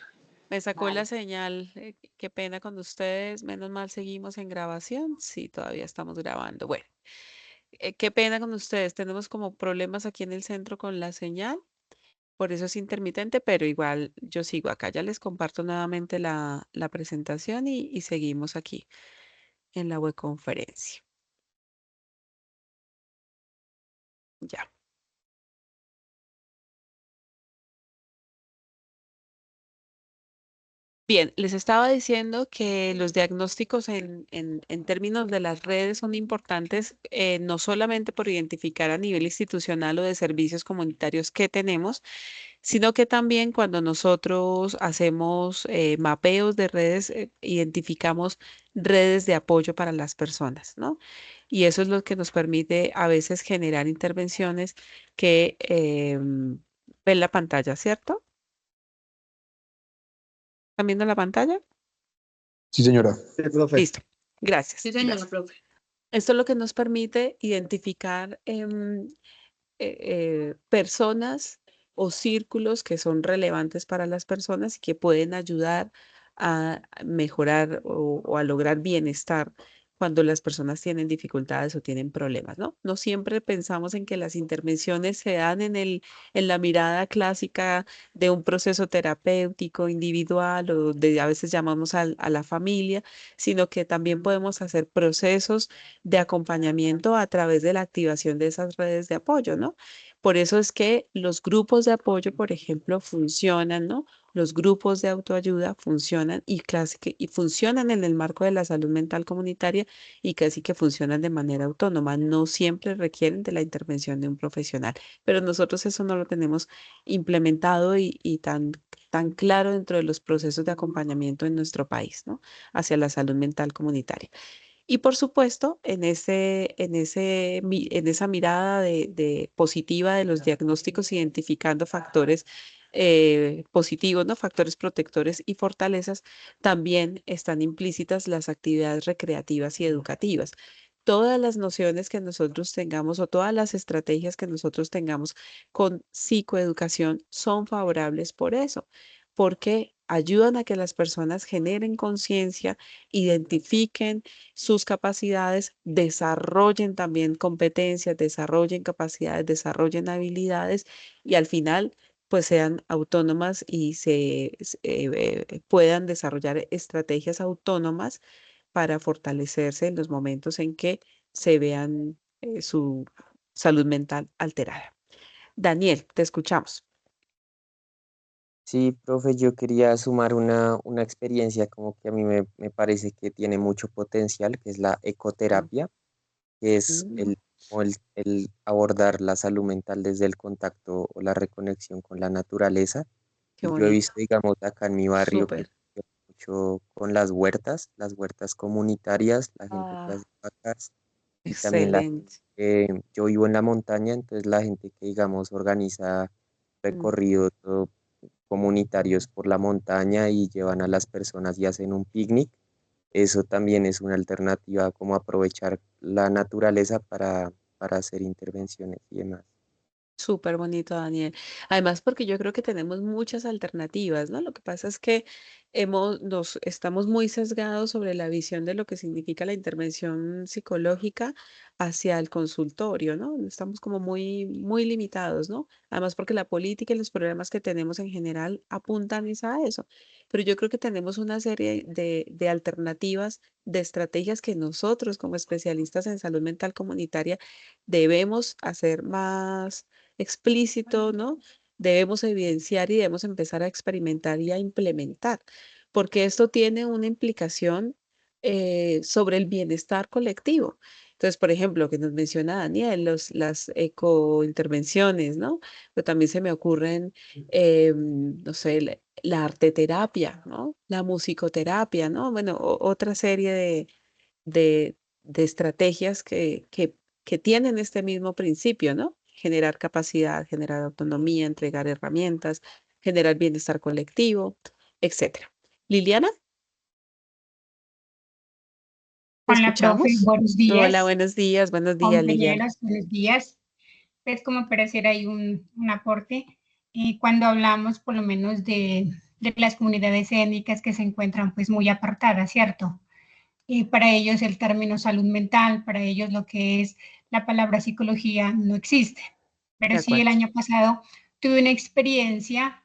Me sacó la vale. señal. Qué pena con ustedes. Menos mal seguimos en grabación. Sí, todavía estamos grabando. Bueno, qué pena con ustedes. Tenemos como problemas aquí en el centro con la señal. Por eso es intermitente, pero igual yo sigo acá. Ya les comparto nuevamente la presentación y seguimos aquí en la webconferencia. Ya. Bien, les estaba diciendo que los diagnósticos en términos de las redes son importantes no solamente por identificar a nivel institucional o de servicios comunitarios que tenemos, sino que también cuando nosotros hacemos mapeos de redes, identificamos redes de apoyo para las personas, ¿no? Y eso es lo que nos permite a veces generar intervenciones que ven la pantalla, ¿cierto? ¿Están viendo la pantalla? Sí, señora. Sí, profe. Listo. Gracias. Sí, señora, Gracias. profe. Esto es lo que nos permite identificar personas o círculos que son relevantes para las personas y que pueden ayudar a mejorar o a lograr bienestar cuando las personas tienen dificultades o tienen problemas, ¿no? No siempre pensamos en que las intervenciones se dan en la mirada clásica de un proceso terapéutico individual o de a veces llamamos a la familia, sino que también podemos hacer procesos de acompañamiento a través de la activación de esas redes de apoyo, ¿no? Por eso es que los grupos de apoyo, por ejemplo, funcionan, ¿no? Los grupos de autoayuda funcionan y funcionan en el marco de la salud mental comunitaria y casi que funcionan de manera autónoma. No siempre requieren de la intervención de un profesional, pero nosotros eso no lo tenemos implementado y tan claro dentro de los procesos de acompañamiento en nuestro país, ¿no? Hacia la salud mental comunitaria. Y por supuesto, en esa mirada de positiva de los diagnósticos, identificando factores positivos, ¿no? Factores protectores y fortalezas, también están implícitas las actividades recreativas y educativas. todas las nociones que nosotros tengamos o todas las estrategias que nosotros tengamos con psicoeducación son favorables por eso, porque ayudan a que las personas generen conciencia, identifiquen sus capacidades, desarrollen también competencias, desarrollen capacidades, desarrollen habilidades y al final pues sean autónomas y puedan desarrollar estrategias autónomas para fortalecerse en los momentos en que se vean su salud mental alterada. Daniel, te escuchamos. Sí, profe, yo quería sumar una experiencia como que a mí me parece que tiene mucho potencial, que es la ecoterapia, que es Mm, el abordar la salud mental desde el contacto o la reconexión con la naturaleza. qué Y yo he bonito, visto, digamos, acá en mi barrio que súper. funciona mucho con las huertas comunitarias, la gente que Ah, hace vacas y también la gente excelente. yo vivo en la montaña, entonces la gente que, digamos, organiza Mm. recorridos comunitarios por la montaña y llevan a las personas y hacen un picnic. Eso también es una alternativa, como aprovechar la naturaleza para hacer intervenciones y demás. Súper bonito, Daniel. Además, porque yo creo que tenemos muchas alternativas, ¿no? Lo que pasa es que nos estamos muy sesgados sobre la visión de lo que significa la intervención psicológica hacia el consultorio, ¿no? Estamos como muy limitados, ¿no? Además, porque la política y los problemas que tenemos en general apuntan es a eso. Pero yo creo que tenemos una serie de alternativas, de estrategias que nosotros, como especialistas en salud mental comunitaria, debemos hacer más explícito, ¿no? Debemos evidenciar y debemos empezar a experimentar y a implementar, porque esto tiene una implicación sobre el bienestar colectivo. Entonces, por ejemplo, lo que nos menciona Daniel, las ecointervenciones, ¿no? Pero también se me ocurren, no sé, la arteterapia, ¿no? La musicoterapia, ¿no? Bueno, otra serie de estrategias que tienen este mismo principio, ¿no? Generar capacidad, generar autonomía, entregar herramientas, generar bienestar colectivo, etcétera. Liliana, ¿te Hola, profe, escuchamos? buenos Hola, días, buenos días, Liliana. compañeros, buenos días. Es como para hacer ahí un aporte. Cuando hablamos por lo menos de las comunidades étnicas que se encuentran pues muy apartadas, ¿cierto? Para ellos el término salud mental, para ellos lo que es la palabra psicología no existe. De Pero sí, el acuerdo. año pasado tuve una experiencia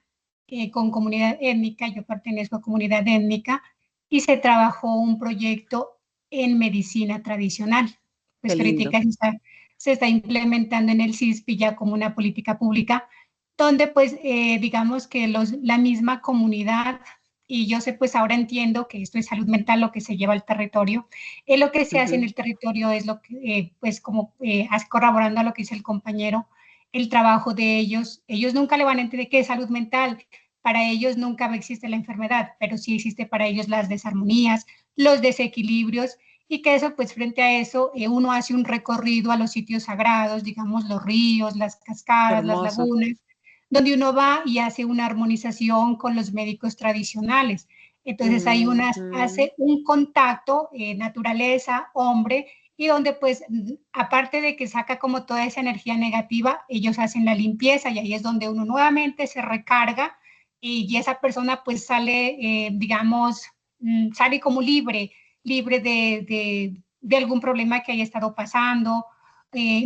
con comunidad étnica, yo pertenezco a comunidad étnica, y se trabajó un proyecto en medicina tradicional, Qué pues que lindo. ahorita se está implementando en el CISPI ya como una política pública, donde pues digamos que la misma comunidad, y yo sé pues ahora entiendo que esto es salud mental lo que se lleva al territorio, lo que se hace en Ujú. el territorio es lo que pues como corroborando a lo que dice el compañero, el trabajo de ellos nunca le van a entender qué es salud mental, para ellos nunca existe la enfermedad, pero sí existe para ellos las desarmonías, los desequilibrios, y que eso, pues frente a eso, uno hace un recorrido a los sitios sagrados, digamos los ríos, las cascadas, las Hermoso. lagunas, donde uno va y hace una armonización con los médicos tradicionales. Entonces ahí uno Ujú. hace un contacto, naturaleza, hombre, y donde pues aparte de que saca como toda esa energía negativa, ellos hacen la limpieza y ahí es donde uno nuevamente se recarga y esa persona pues sale, digamos, sale como libre de algún problema que haya estado pasando.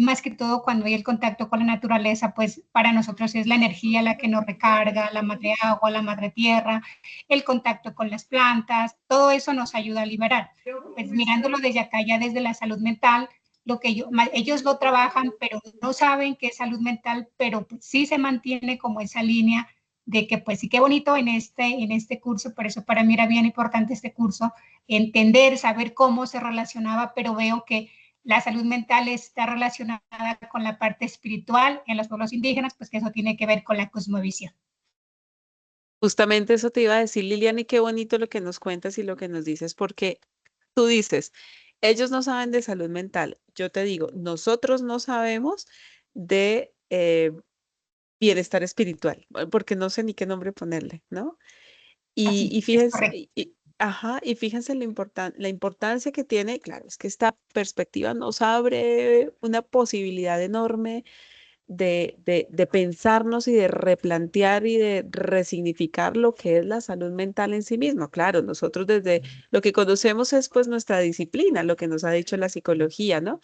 Más que todo cuando hay el contacto con la naturaleza, pues para nosotros es la energía la que nos recarga, la madre agua, la madre tierra, el contacto con las plantas, todo eso nos ayuda a liberar. Pues mirándolo desde acá, ya desde la salud mental, lo que ellos lo trabajan, pero no saben qué es salud mental, pero pues sí se mantiene como esa línea de que pues sí, qué bonito en este curso, por eso para mí era bien importante este curso, entender, saber cómo se relacionaba, pero veo que la salud mental está relacionada con la parte espiritual en los pueblos indígenas, pues que eso tiene que ver con la cosmovisión. Justamente eso te iba a decir, Liliana, y qué bonito lo que nos cuentas y lo que nos dices, porque tú dices, ellos no saben de salud mental. Yo te digo, nosotros no sabemos de bienestar espiritual, porque no sé ni qué nombre ponerle, ¿no? Así Y es fíjese, correcto. Ajá, y fíjense la importancia que tiene, claro, es que esta perspectiva nos abre una posibilidad enorme de pensarnos y de replantear y de resignificar lo que es la salud mental en sí mismo. Claro, nosotros desde lo que conocemos es pues nuestra disciplina, lo que nos ha dicho la psicología, ¿no?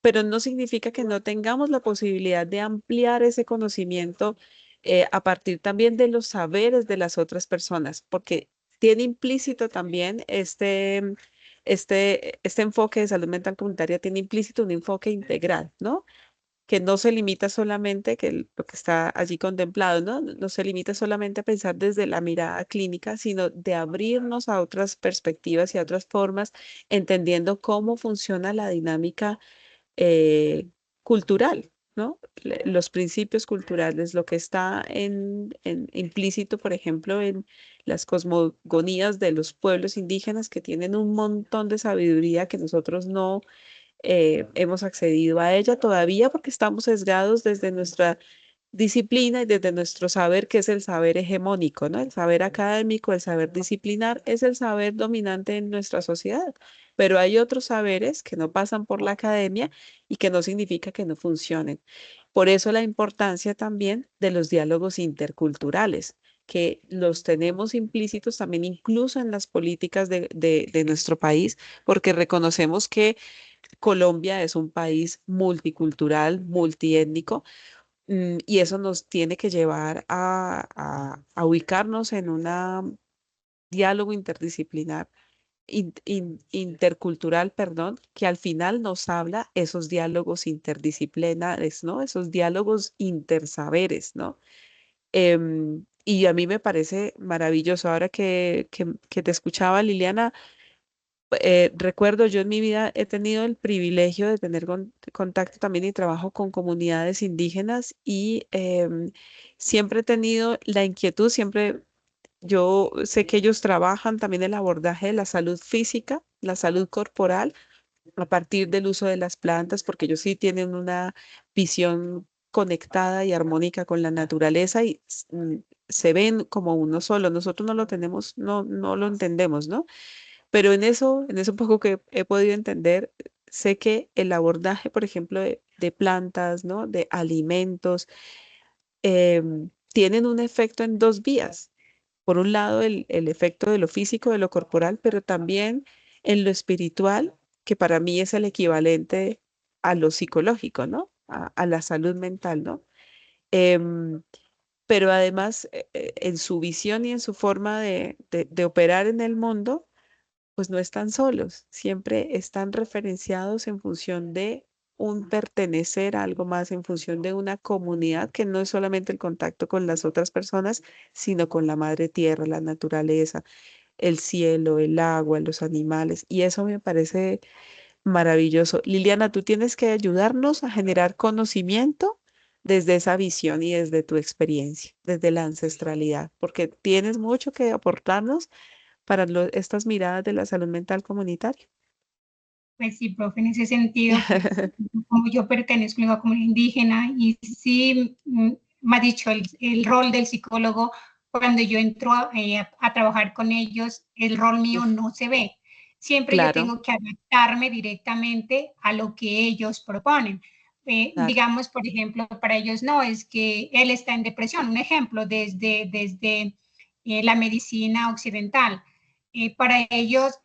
Pero no significa que no tengamos la posibilidad de ampliar ese conocimiento a partir también de los saberes de las otras personas, porque tiene implícito también este enfoque de salud mental comunitaria, tiene implícito un enfoque integral, ¿no? Que no se limita solamente, lo que está allí contemplado, ¿no? No se limita solamente a pensar desde la mirada clínica, sino de abrirnos a otras perspectivas y a otras formas, entendiendo cómo funciona la dinámica cultural, ¿no? Los principios culturales, lo que está implícito, por ejemplo, en las cosmogonías de los pueblos indígenas que tienen un montón de sabiduría que nosotros no hemos accedido a ella todavía porque estamos sesgados desde nuestra disciplina y desde nuestro saber, que es el saber hegemónico, ¿no? El saber académico, el saber disciplinar, es el saber dominante en nuestra sociedad. Pero hay otros saberes que no pasan por la academia y que no significa que no funcionen. Por eso la importancia también de los diálogos interculturales, que los tenemos implícitos también incluso en las políticas de nuestro país, porque reconocemos que Colombia es un país multicultural, multiétnico, y eso nos tiene que llevar a ubicarnos en un diálogo interdisciplinar, intercultural, perdón, que al final nos habla esos diálogos interdisciplinares, ¿no? Esos diálogos intersaberes, ¿no? Y a mí me parece maravilloso. Ahora que te escuchaba, Liliana, recuerdo, yo en mi vida he tenido el privilegio de tener contacto también y trabajo con comunidades indígenas y siempre he tenido la inquietud, siempre yo sé que ellos trabajan también el abordaje de la salud física, la salud corporal, a partir del uso de las plantas, porque ellos sí tienen una visión conectada y armónica con la naturaleza y se ven como uno solo. Nosotros no lo tenemos, no lo entendemos, ¿no? Pero en eso poco que he podido entender, sé que el abordaje, por ejemplo, de plantas, ¿no? De alimentos, tienen un efecto en dos vías. Por un lado, el efecto de lo físico, de lo corporal, pero también en lo espiritual, que para mí es el equivalente a lo psicológico, ¿no? A la salud mental, ¿no? Em, pero además, en su visión y en su forma de operar en el mundo, pues no están solos, siempre están referenciados en función de un pertenecer a algo más, en función de una comunidad que no es solamente el contacto con las otras personas, sino con la madre tierra, la naturaleza, el cielo, el agua, los animales. Y eso me parece maravilloso. Liliana, tú tienes que ayudarnos a generar conocimiento desde esa visión y desde tu experiencia, desde la ancestralidad, porque tienes mucho que aportarnos para estas miradas de la salud mental comunitaria. Pues sí, profe, en ese sentido, pues como yo pertenezco a una comunidad indígena y sí me ha dicho el rol del psicólogo, cuando yo entro a trabajar con ellos, el rol mío no se ve. Siempre yo Claro, tengo que adaptarme directamente a lo que ellos proponen. claro, Digamos, por ejemplo, para ellos no, es que él está en depresión, un ejemplo, desde la medicina occidental. Para ellos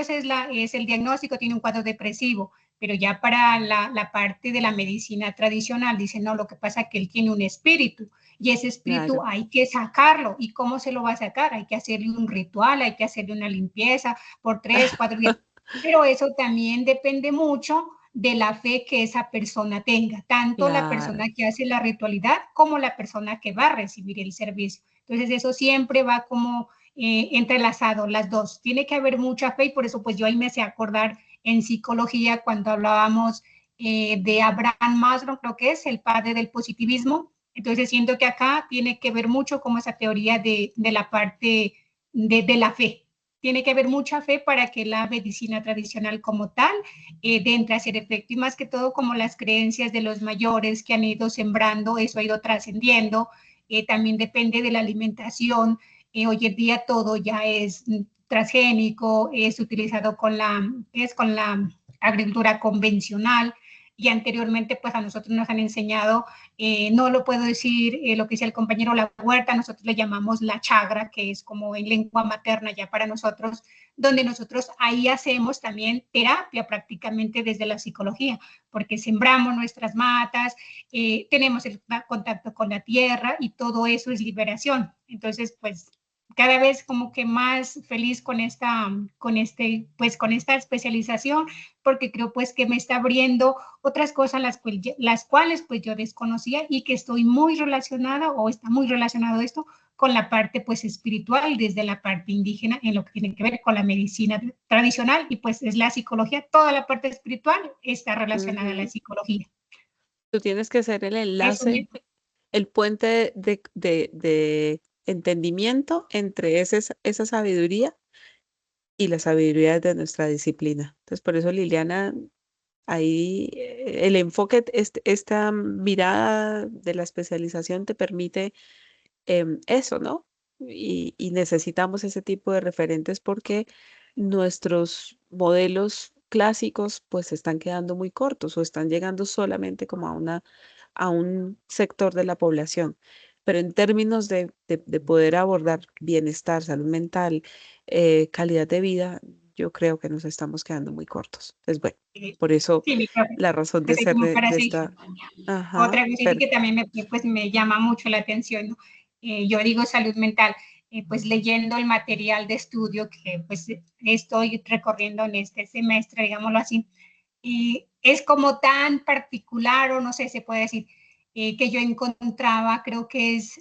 es el diagnóstico, tiene un cuadro depresivo, pero ya para la parte de la medicina tradicional dicen, no, lo que pasa es que él tiene un espíritu y ese espíritu claro, hay que sacarlo. ¿Y cómo se lo va a sacar? Hay que hacerle un ritual, hay que hacerle una limpieza por 3, 4 días. Pero eso también depende mucho de la fe que esa persona tenga, tanto la claro, persona que hace la ritualidad como la persona que va a recibir el servicio. Entonces eso siempre va como entrelazado, las dos. Tiene que haber mucha fe y por eso pues yo ahí me sé acordar en psicología cuando hablábamos de Abraham Maslow, creo que es el padre del positivismo. Entonces siento que acá tiene que ver mucho como esa teoría de la parte de la fe. Tiene que haber mucha fe para que la medicina tradicional como tal entre a hacer efecto y más que todo como las creencias de los mayores que han ido sembrando, eso ha ido trascendiendo. También depende de la alimentación, hoy en día todo ya es transgénico, es utilizado con la agricultura convencional. Y anteriormente, pues a nosotros nos han enseñado, no lo puedo decir lo que dice el compañero, la huerta, nosotros le llamamos la chagra, que es como en lengua materna ya para nosotros, donde nosotros ahí hacemos también terapia prácticamente desde la psicología, porque sembramos nuestras matas, tenemos el contacto con la tierra y todo eso es liberación. Entonces, pues cada vez como que más feliz con esta especialización, porque creo pues que me está abriendo otras cosas las cuales pues yo desconocía y que estoy muy relacionada o está muy relacionado esto con la parte pues espiritual desde la parte indígena en lo que tiene que ver con la medicina tradicional y pues es la psicología, toda la parte espiritual está relacionada a la psicología. Tú tienes que ser el enlace, el puente de entendimiento entre esa sabiduría y la sabiduría de nuestra disciplina. Entonces, por eso, Liliana, ahí el enfoque, esta mirada de la especialización te permite eso, ¿no? Y necesitamos ese tipo de referentes porque nuestros modelos clásicos pues están quedando muy cortos o están llegando solamente como a un sector de la población. Pero en términos de poder abordar bienestar, salud mental, calidad de vida, yo creo que nos estamos quedando muy cortos. Entonces, bueno, por eso Sí, la razón de ser de esta... Ajá, otra cosa que también me llama mucho la atención, ¿no? Yo digo salud mental, pues leyendo el material de estudio que pues estoy recorriendo en este semestre, digámoslo así, y es como tan particular, o no sé, se puede decir, que yo encontraba, creo que es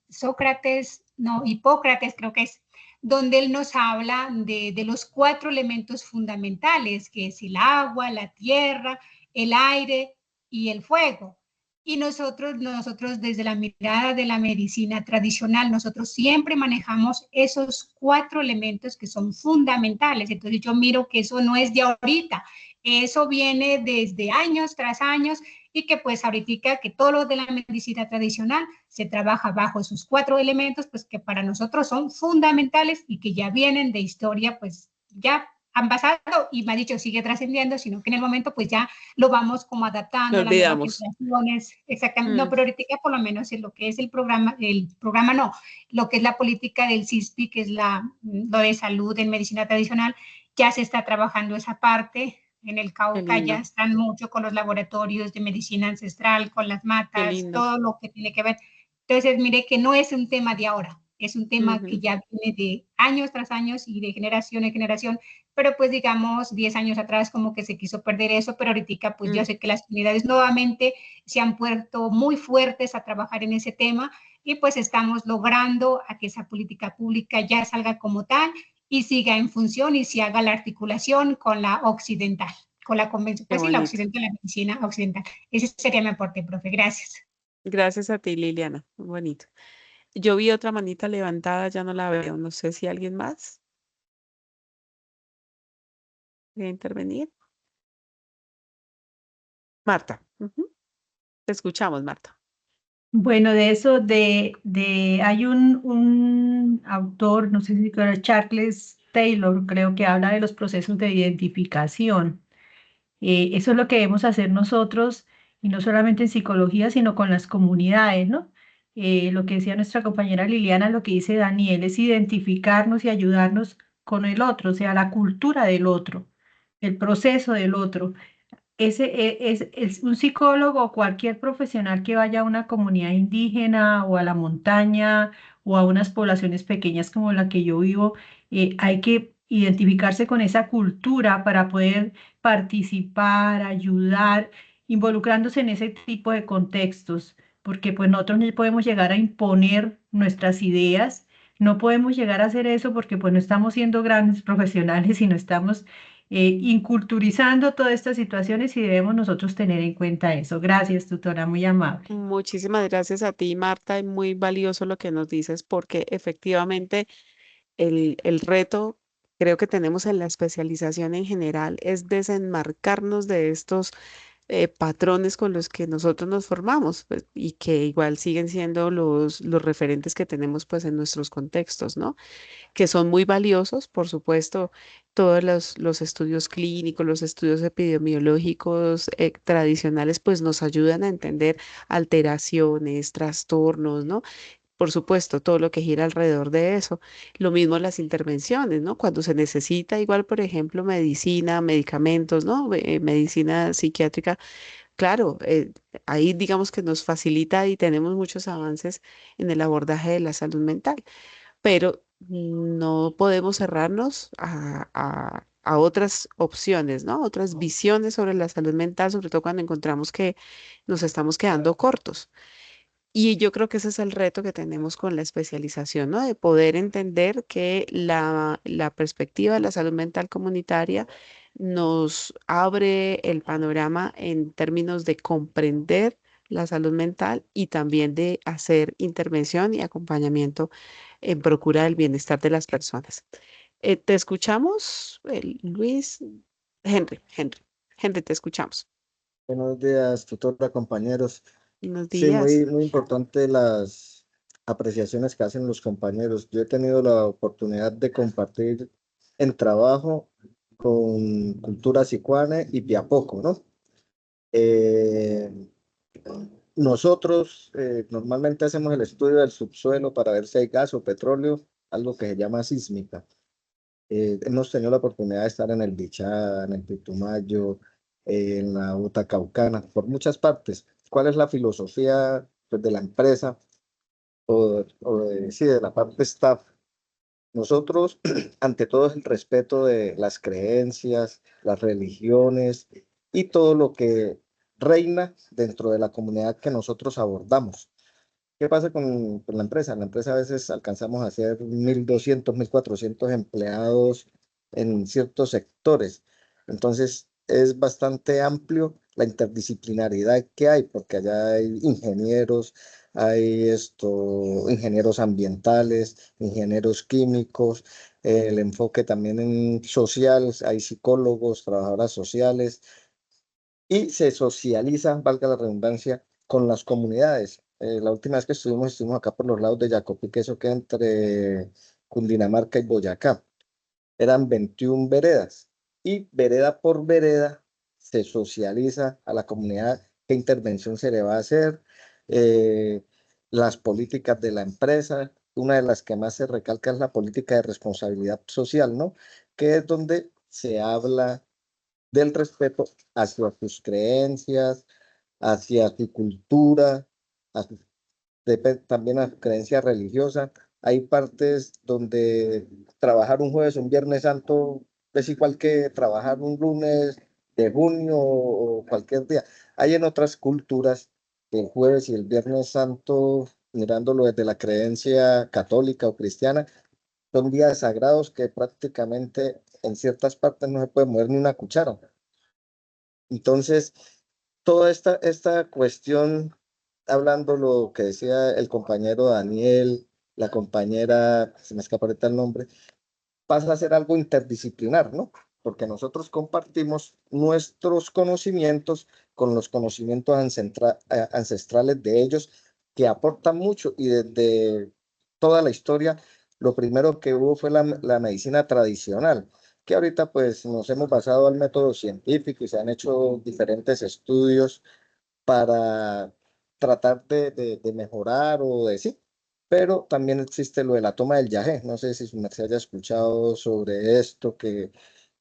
Sócrates, no, Hipócrates creo que es, donde él nos habla de los 4 elementos fundamentales, que es el agua, la tierra, el aire y el fuego. Y nosotros desde la mirada de la medicina tradicional, nosotros siempre manejamos esos 4 elementos que son fundamentales. Entonces yo miro que eso no es de ahorita, eso viene desde años tras años y que pues ahorita que todo lo de la medicina tradicional se trabaja bajo esos 4 elementos, pues que para nosotros son fundamentales y que ya vienen de historia, pues ya han pasado y me ha dicho sigue trascendiendo, sino que en el momento pues ya lo vamos como adaptando a las nuevas generaciones, exactamente, no, pero ahorita por lo menos en lo que es el programa no, lo que es la política del CISPI, que es lo de salud en medicina tradicional, ya se está trabajando esa parte. En el Cauca ya están mucho con los laboratorios de medicina ancestral, con las matas, todo lo que tiene que ver. Entonces, mire que no es un tema de ahora, es un tema que ya viene de años tras años y de generación en generación, pero pues digamos 10 años atrás como que se quiso perder eso, pero ahorita pues yo sé que las comunidades nuevamente se han puesto muy fuertes a trabajar en ese tema y pues estamos logrando a que esa política pública ya salga como tal y siga en función y se haga la articulación con la occidental, con la convención, pues sí, la occidental, la medicina occidental. Ese sería mi aporte, profe. Gracias. Gracias a ti, Liliana. Muy bonito. Yo vi otra manita levantada, ya no la veo. No sé si alguien más quiere intervenir. Marta. Te escuchamos, Marta. Bueno, de eso, hay un autor, no sé si era Charles Taylor, creo que habla de los procesos de identificación. Eso es lo que debemos hacer nosotros, y no solamente en psicología, sino con las comunidades, ¿no? Lo que decía nuestra compañera Liliana, lo que dice Daniel, es identificarnos y ayudarnos con el otro, o sea, la cultura del otro, el proceso del otro. Es un psicólogo o cualquier profesional que vaya a una comunidad indígena o a la montaña o a unas poblaciones pequeñas como la que yo vivo, hay que identificarse con esa cultura para poder participar, ayudar, involucrándose en ese tipo de contextos, porque pues nosotros no podemos llegar a imponer nuestras ideas, no podemos llegar a hacer eso porque pues no estamos siendo grandes profesionales y no estamos inculturizando todas estas situaciones y debemos nosotros tener en cuenta eso. Gracias, tutora, muy amable. Muchísimas gracias a ti, Marta, y muy valioso lo que nos dices porque efectivamente el reto creo que tenemos en la especialización en general es desenmarcarnos de estos patrones con los que nosotros nos formamos, pues, y que igual siguen siendo los referentes que tenemos pues en nuestros contextos, ¿no? Que son muy valiosos, por supuesto, todos los estudios clínicos, los estudios epidemiológicos tradicionales, pues nos ayudan a entender alteraciones, trastornos, ¿no? Por supuesto, todo lo que gira alrededor de eso. Lo mismo las intervenciones, ¿no? Cuando se necesita, igual, por ejemplo, medicina, medicamentos, ¿no? Medicina psiquiátrica, claro, ahí digamos que nos facilita y tenemos muchos avances en el abordaje de la salud mental, pero no podemos cerrarnos a otras opciones, ¿no? Otras visiones sobre la salud mental, sobre todo cuando encontramos que nos estamos quedando cortos. Y yo creo que ese es el reto que tenemos con la especialización, ¿no? De poder entender que la perspectiva de la salud mental comunitaria nos abre el panorama en términos de comprender la salud mental y también de hacer intervención y acompañamiento en procura del bienestar de las personas. Te escuchamos, Luis. Henry, te escuchamos. Buenos días, tutora, compañeros. Buenos Sí, días. muy importante las apreciaciones que hacen los compañeros. Yo he tenido la oportunidad de compartir en trabajo con Cultura Sicuane y Piapoco, ¿no? Eh, Nosotros normalmente hacemos el estudio del subsuelo para ver si hay gas o petróleo, algo que se llama sísmica. Hemos tenido la oportunidad de estar en el Bichá, en el Putumayo, en la Caucana, por muchas partes. ¿Cuál es la filosofía pues, de la empresa sí, de la parte staff? Nosotros, ante todo, es el respeto de las creencias, las religiones y todo lo que reina dentro de la comunidad que nosotros abordamos. ¿Qué pasa con la empresa? La empresa a veces alcanzamos a hacer 1.200, 1.400 empleados en ciertos sectores. Entonces es bastante amplio la interdisciplinaridad que hay, porque allá hay ingenieros, hay ingenieros ambientales, ingenieros químicos, el enfoque también en sociales, hay psicólogos, trabajadoras sociales y se socializa, valga la redundancia, con las comunidades. La última vez que estuvimos acá por los lados de Jacopí, que eso queda entre Cundinamarca y Boyacá. Eran 21 veredas y vereda por vereda se socializa a la comunidad qué intervención se le va a hacer, eh, las políticas de la empresa. Una de las que más se recalca es la política de responsabilidad social, ¿no? Que es donde se habla del respeto hacia sus creencias, hacia su cultura, también a su creencia religiosa. Hay partes donde trabajar un jueves o un viernes santo es igual que trabajar un lunes de junio o cualquier día. Hay en otras culturas que el jueves y el viernes santo, mirándolo desde la creencia católica o cristiana, son días sagrados que prácticamente en ciertas partes no se puede mover ni una cuchara. Entonces, toda esta cuestión, hablando lo que decía el compañero Daniel, la compañera, se me escapa ahorita el nombre, pasa a ser algo interdisciplinar, ¿no? Porque nosotros compartimos nuestros conocimientos con los conocimientos ancestrales de ellos, que aportan mucho, y desde toda la historia, lo primero que hubo fue la medicina tradicional, que ahorita pues nos hemos basado al método científico y se han hecho diferentes estudios para tratar de mejorar o de sí, pero también existe lo de la toma del yagé. No sé si su merced haya escuchado sobre esto, que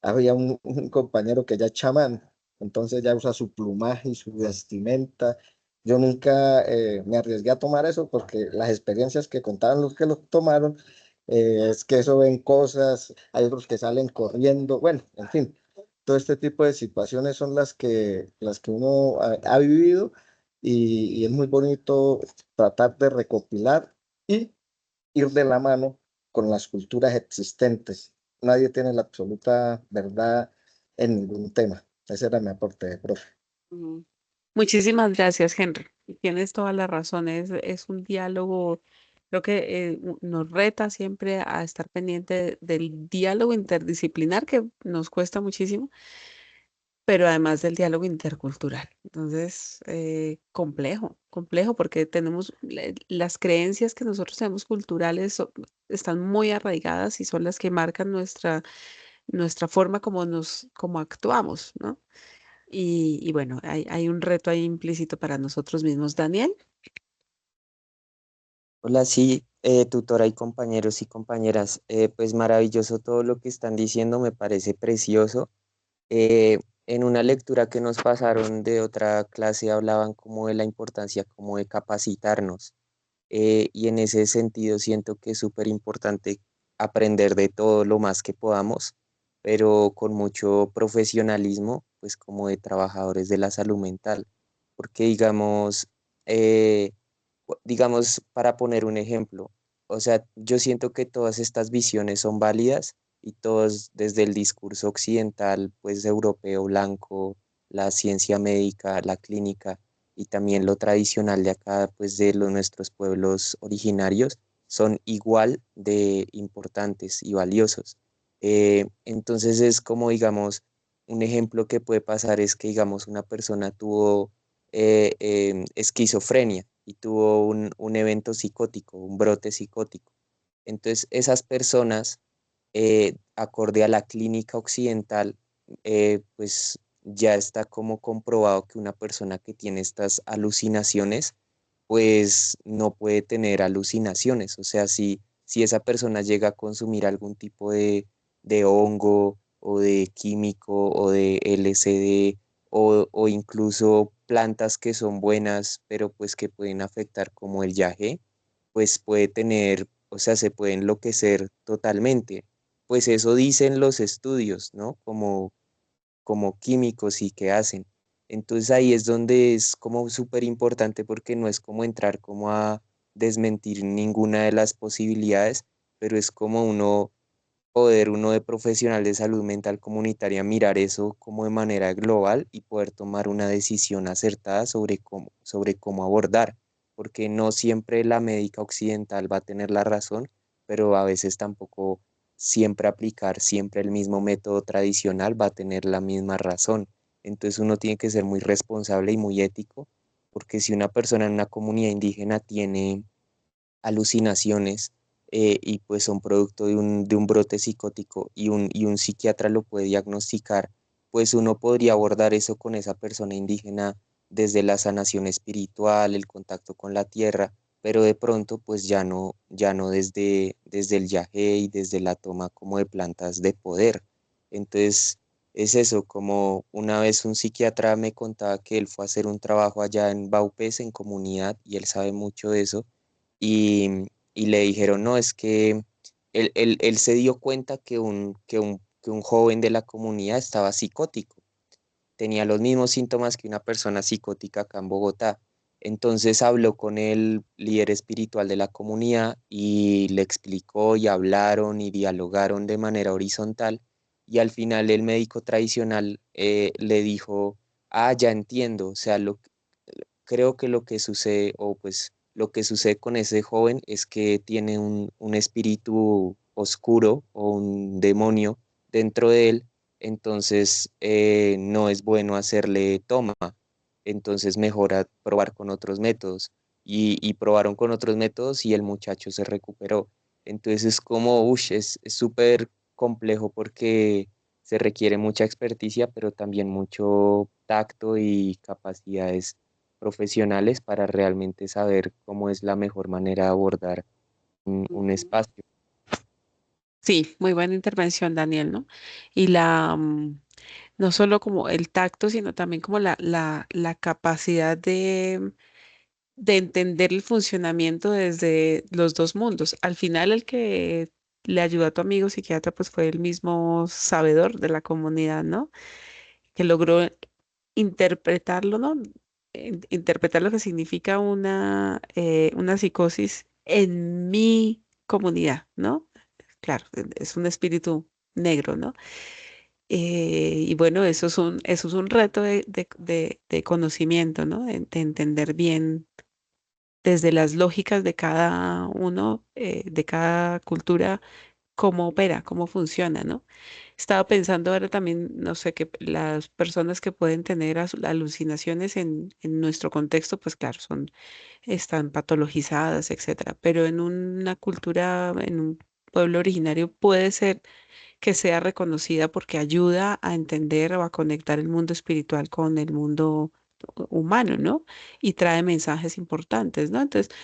había un compañero que ya es chamán, entonces ya usa su plumaje y su vestimenta. Yo nunca me arriesgué a tomar eso porque las experiencias que contaban los que lo tomaron es que eso ven cosas, hay otros que salen corriendo, bueno, en fin, todo este tipo de situaciones son las que uno ha vivido y es muy bonito tratar de recopilar y ir de la mano con las culturas existentes. Nadie tiene la absoluta verdad en ningún tema. Ese era mi aporte, profe. Mm. Muchísimas gracias, Henry. Tienes toda la razón. Es un diálogo, creo que nos reta siempre a estar pendiente del diálogo interdisciplinar que nos cuesta muchísimo, pero además del diálogo intercultural. Entonces, complejo, porque tenemos las creencias que nosotros tenemos culturales están muy arraigadas y son las que marcan nuestra forma como actuamos, ¿no? Y bueno, hay un reto ahí implícito para nosotros mismos. Daniel. Hola, sí, tutora y compañeros y compañeras, pues maravilloso todo lo que están diciendo, me parece precioso. Eh, en una lectura que nos pasaron de otra clase hablaban como de la importancia como de capacitarnos, y en ese sentido siento que es súper importante aprender de todo lo más que podamos, pero con mucho profesionalismo, pues como de trabajadores de la salud mental, porque digamos, para poner un ejemplo, o sea, yo siento que todas estas visiones son válidas y todos desde el discurso occidental, pues europeo, blanco, la ciencia médica, la clínica y también lo tradicional de acá, pues de nuestros pueblos originarios, son igual de importantes y valiosos. Entonces es como, digamos, un ejemplo que puede pasar es que, digamos, una persona tuvo esquizofrenia y tuvo un evento psicótico, un brote psicótico. Entonces, esas personas, acorde a la clínica occidental, pues ya está como comprobado que una persona que tiene estas alucinaciones, pues no puede tener alucinaciones. O sea, si esa persona llega a consumir algún tipo de hongo o de químico o de LSD o incluso plantas que son buenas, pero pues que pueden afectar como el yagé, pues puede tener, o sea, se puede enloquecer totalmente. Pues eso dicen los estudios, ¿no? Como químicos y que hacen. Entonces ahí es donde es como súper importante porque no es como entrar como a desmentir ninguna de las posibilidades, pero es como uno de profesional de salud mental comunitaria mirar eso como de manera global y poder tomar una decisión acertada sobre cómo abordar, porque no siempre la médica occidental va a tener la razón, pero a veces tampoco siempre aplicar siempre el mismo método tradicional va a tener la misma razón. Entonces uno tiene que ser muy responsable y muy ético, porque si una persona en una comunidad indígena tiene alucinaciones, y pues son producto de un brote psicótico y un psiquiatra lo puede diagnosticar, pues uno podría abordar eso con esa persona indígena desde la sanación espiritual, el contacto con la tierra, pero de pronto pues ya no desde el yagé y desde la toma como de plantas de poder. Entonces es eso, como una vez un psiquiatra me contaba que él fue a hacer un trabajo allá en Baupés, en comunidad, y él sabe mucho de eso y, y le dijeron, no, es que él se dio cuenta que un joven de la comunidad estaba psicótico, tenía los mismos síntomas que una persona psicótica acá en Bogotá. Entonces habló con el líder espiritual de la comunidad y le explicó y hablaron y dialogaron de manera horizontal y al final el médico tradicional, le dijo, ah, ya entiendo, o sea, creo que lo que sucede, o pues lo que sucede con ese joven es que tiene un espíritu oscuro o un demonio dentro de él, entonces no es bueno hacerle toma, entonces mejora probar con otros métodos. Y probaron con otros métodos y el muchacho se recuperó. Entonces es como, uff, es súper complejo porque se requiere mucha experticia, pero también mucho tacto y capacidades profesionales para realmente saber cómo es la mejor manera de abordar un espacio. Sí, muy buena intervención, Daniel, ¿no? Y no solo como el tacto, sino también como la capacidad de entender el funcionamiento desde los dos mundos. Al final, el que le ayudó a tu amigo psiquiatra, pues fue el mismo sabedor de la comunidad, ¿no? Que logró interpretarlo, ¿no? Interpretar lo que significa una psicosis en mi comunidad, ¿no? Claro, es un espíritu negro, ¿no? Y bueno, eso es un reto de conocimiento, ¿no? De entender bien desde las lógicas de cada uno, de cada cultura, cómo opera, cómo funciona, ¿no? Estaba pensando ahora también, no sé, que las personas que pueden tener alucinaciones en nuestro contexto, pues claro, están patologizadas, etcétera, pero en una cultura, en un pueblo originario puede ser que sea reconocida porque ayuda a entender o a conectar el mundo espiritual con el mundo humano, ¿no? Y trae mensajes importantes, ¿no? Entonces,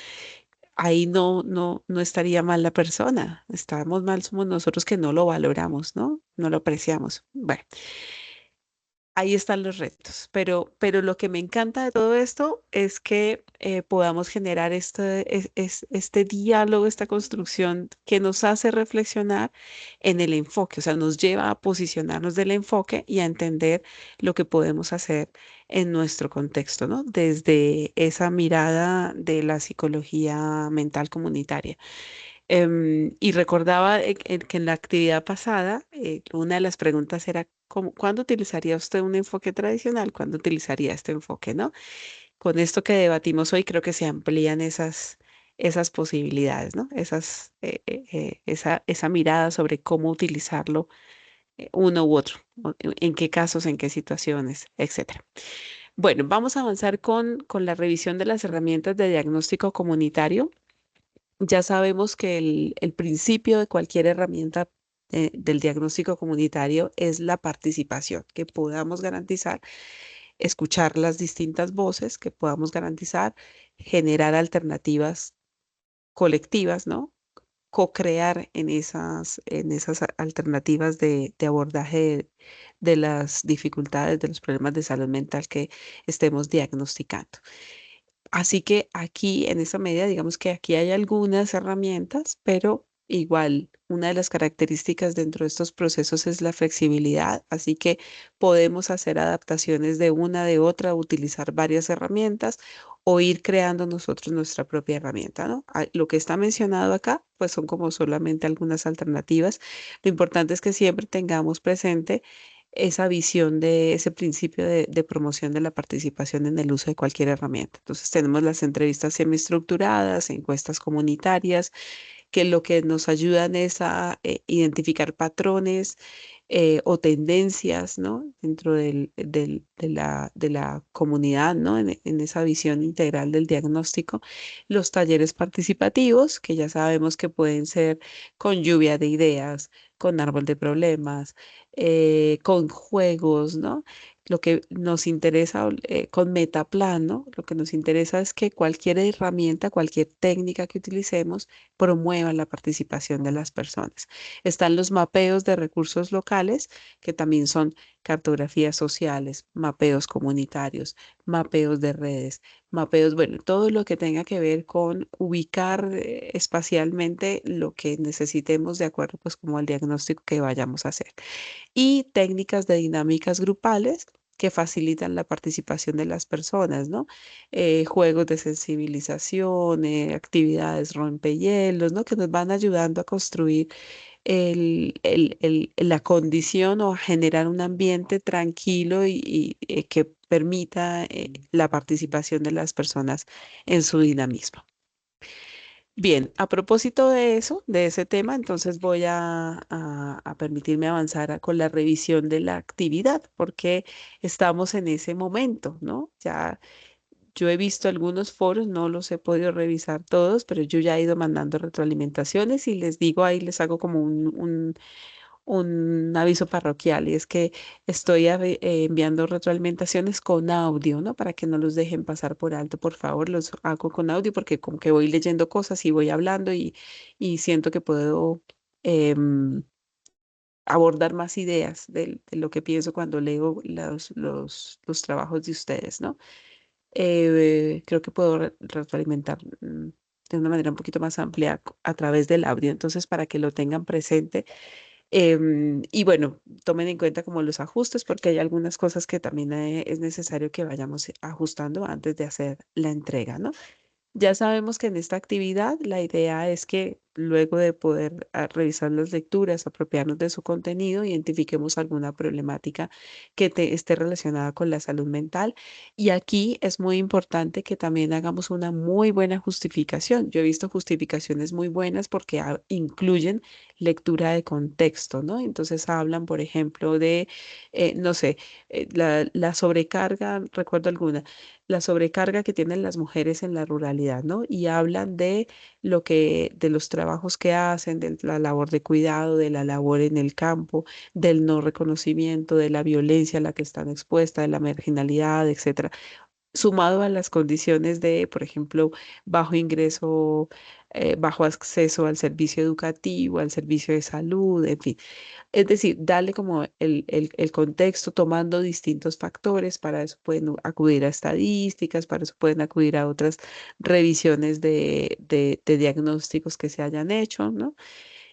ahí no estaría mal la persona. Estamos mal, somos nosotros que no lo valoramos, ¿no? No lo apreciamos. Bueno, ahí están los retos, pero lo que me encanta de todo esto es que podamos generar este diálogo, esta construcción que nos hace reflexionar en el enfoque, o sea, nos lleva a posicionarnos del enfoque y a entender lo que podemos hacer en nuestro contexto, ¿no? Desde esa mirada de la psicología mental comunitaria. Y recordaba que en la actividad pasada, una de las preguntas era, ¿cuándo utilizaría usted un enfoque tradicional? ¿Cuándo utilizaría este enfoque, no? Con esto que debatimos hoy, creo que se amplían esas posibilidades, ¿no? Esa mirada sobre cómo utilizarlo, uno u otro, en qué casos, en qué situaciones, etcétera. Bueno, vamos a avanzar con la revisión de las herramientas de diagnóstico comunitario. Ya sabemos que el principio de cualquier herramienta del diagnóstico comunitario es la participación, que podamos garantizar escuchar las distintas voces, que podamos garantizar generar alternativas colectivas, ¿no? Co-crear en esas alternativas de abordaje de las dificultades, de los problemas de salud mental que estemos diagnosticando. Así que aquí, en esa medida, digamos que aquí hay algunas herramientas, pero igual, una de las características dentro de estos procesos es la flexibilidad, así que podemos hacer adaptaciones de una, de otra, utilizar varias herramientas o ir creando nosotros nuestra propia herramienta, ¿no? Lo que está mencionado acá, pues son como solamente algunas alternativas. Lo importante es que siempre tengamos presente esa visión de ese principio de promoción de la participación en el uso de cualquier herramienta. Entonces tenemos las entrevistas semiestructuradas, encuestas comunitarias, que lo que nos ayudan es a identificar patrones o tendencias, ¿no? Dentro de la comunidad, ¿no? En esa visión integral del diagnóstico. Los talleres participativos, que ya sabemos que pueden ser con lluvia de ideas, con árbol de problemas, con juegos, ¿no? Lo que nos interesa con Metaplan, ¿no? Lo que nos interesa es que cualquier herramienta, cualquier técnica que utilicemos, promueva la participación de las personas. Están los mapeos de recursos locales, que también son cartografías sociales, mapeos comunitarios, mapeos de redes, mapeos, bueno, todo lo que tenga que ver con ubicar espacialmente lo que necesitemos de acuerdo pues como al diagnóstico que vayamos a hacer. Y técnicas de dinámicas grupales que facilitan la participación de las personas, ¿no? Juegos de sensibilización, actividades rompehielos, ¿no? Que nos van ayudando a construir la condición o a generar un ambiente tranquilo y que permita la participación de las personas en su dinamismo. Bien, a propósito de eso, de ese tema, entonces voy a permitirme avanzar con la revisión de la actividad, porque estamos en ese momento, ¿no? Ya yo he visto algunos foros, no los he podido revisar todos, pero yo ya he ido mandando retroalimentaciones y les digo ahí, les hago como un aviso parroquial y es que estoy enviando retroalimentaciones con audio, ¿no? Para que no los dejen pasar por alto, por favor, los hago con audio porque como que voy leyendo cosas y voy hablando y siento que puedo abordar más ideas de lo que pienso cuando leo los trabajos de ustedes, ¿no? Creo que puedo retroalimentar de una manera un poquito más amplia a través del audio, entonces para que lo tengan presente. Y bueno, tomen en cuenta como los ajustes porque hay algunas cosas que también es necesario que vayamos ajustando antes de hacer la entrega, ¿no? Ya sabemos que en esta actividad la idea es que luego de poder revisar las lecturas, apropiarnos de su contenido, identifiquemos alguna problemática que esté relacionada con la salud mental. Y aquí es muy importante que también hagamos una muy buena justificación. Yo he visto justificaciones muy buenas porque incluyen lectura de contexto, ¿no? Entonces hablan, por ejemplo, de, no sé, la sobrecarga, recuerdo alguna, la sobrecarga que tienen las mujeres en la ruralidad, ¿no? Y hablan de los trabajos que hacen, de la labor de cuidado, de la labor en el campo, del no reconocimiento, de la violencia a la que están expuestas, de la marginalidad, etcétera, sumado a las condiciones de, por ejemplo, bajo ingreso, bajo acceso al servicio educativo, al servicio de salud, en fin. Es decir, darle como el contexto tomando distintos factores, para eso pueden acudir a estadísticas, para eso pueden acudir a otras revisiones de diagnósticos que se hayan hecho, ¿no?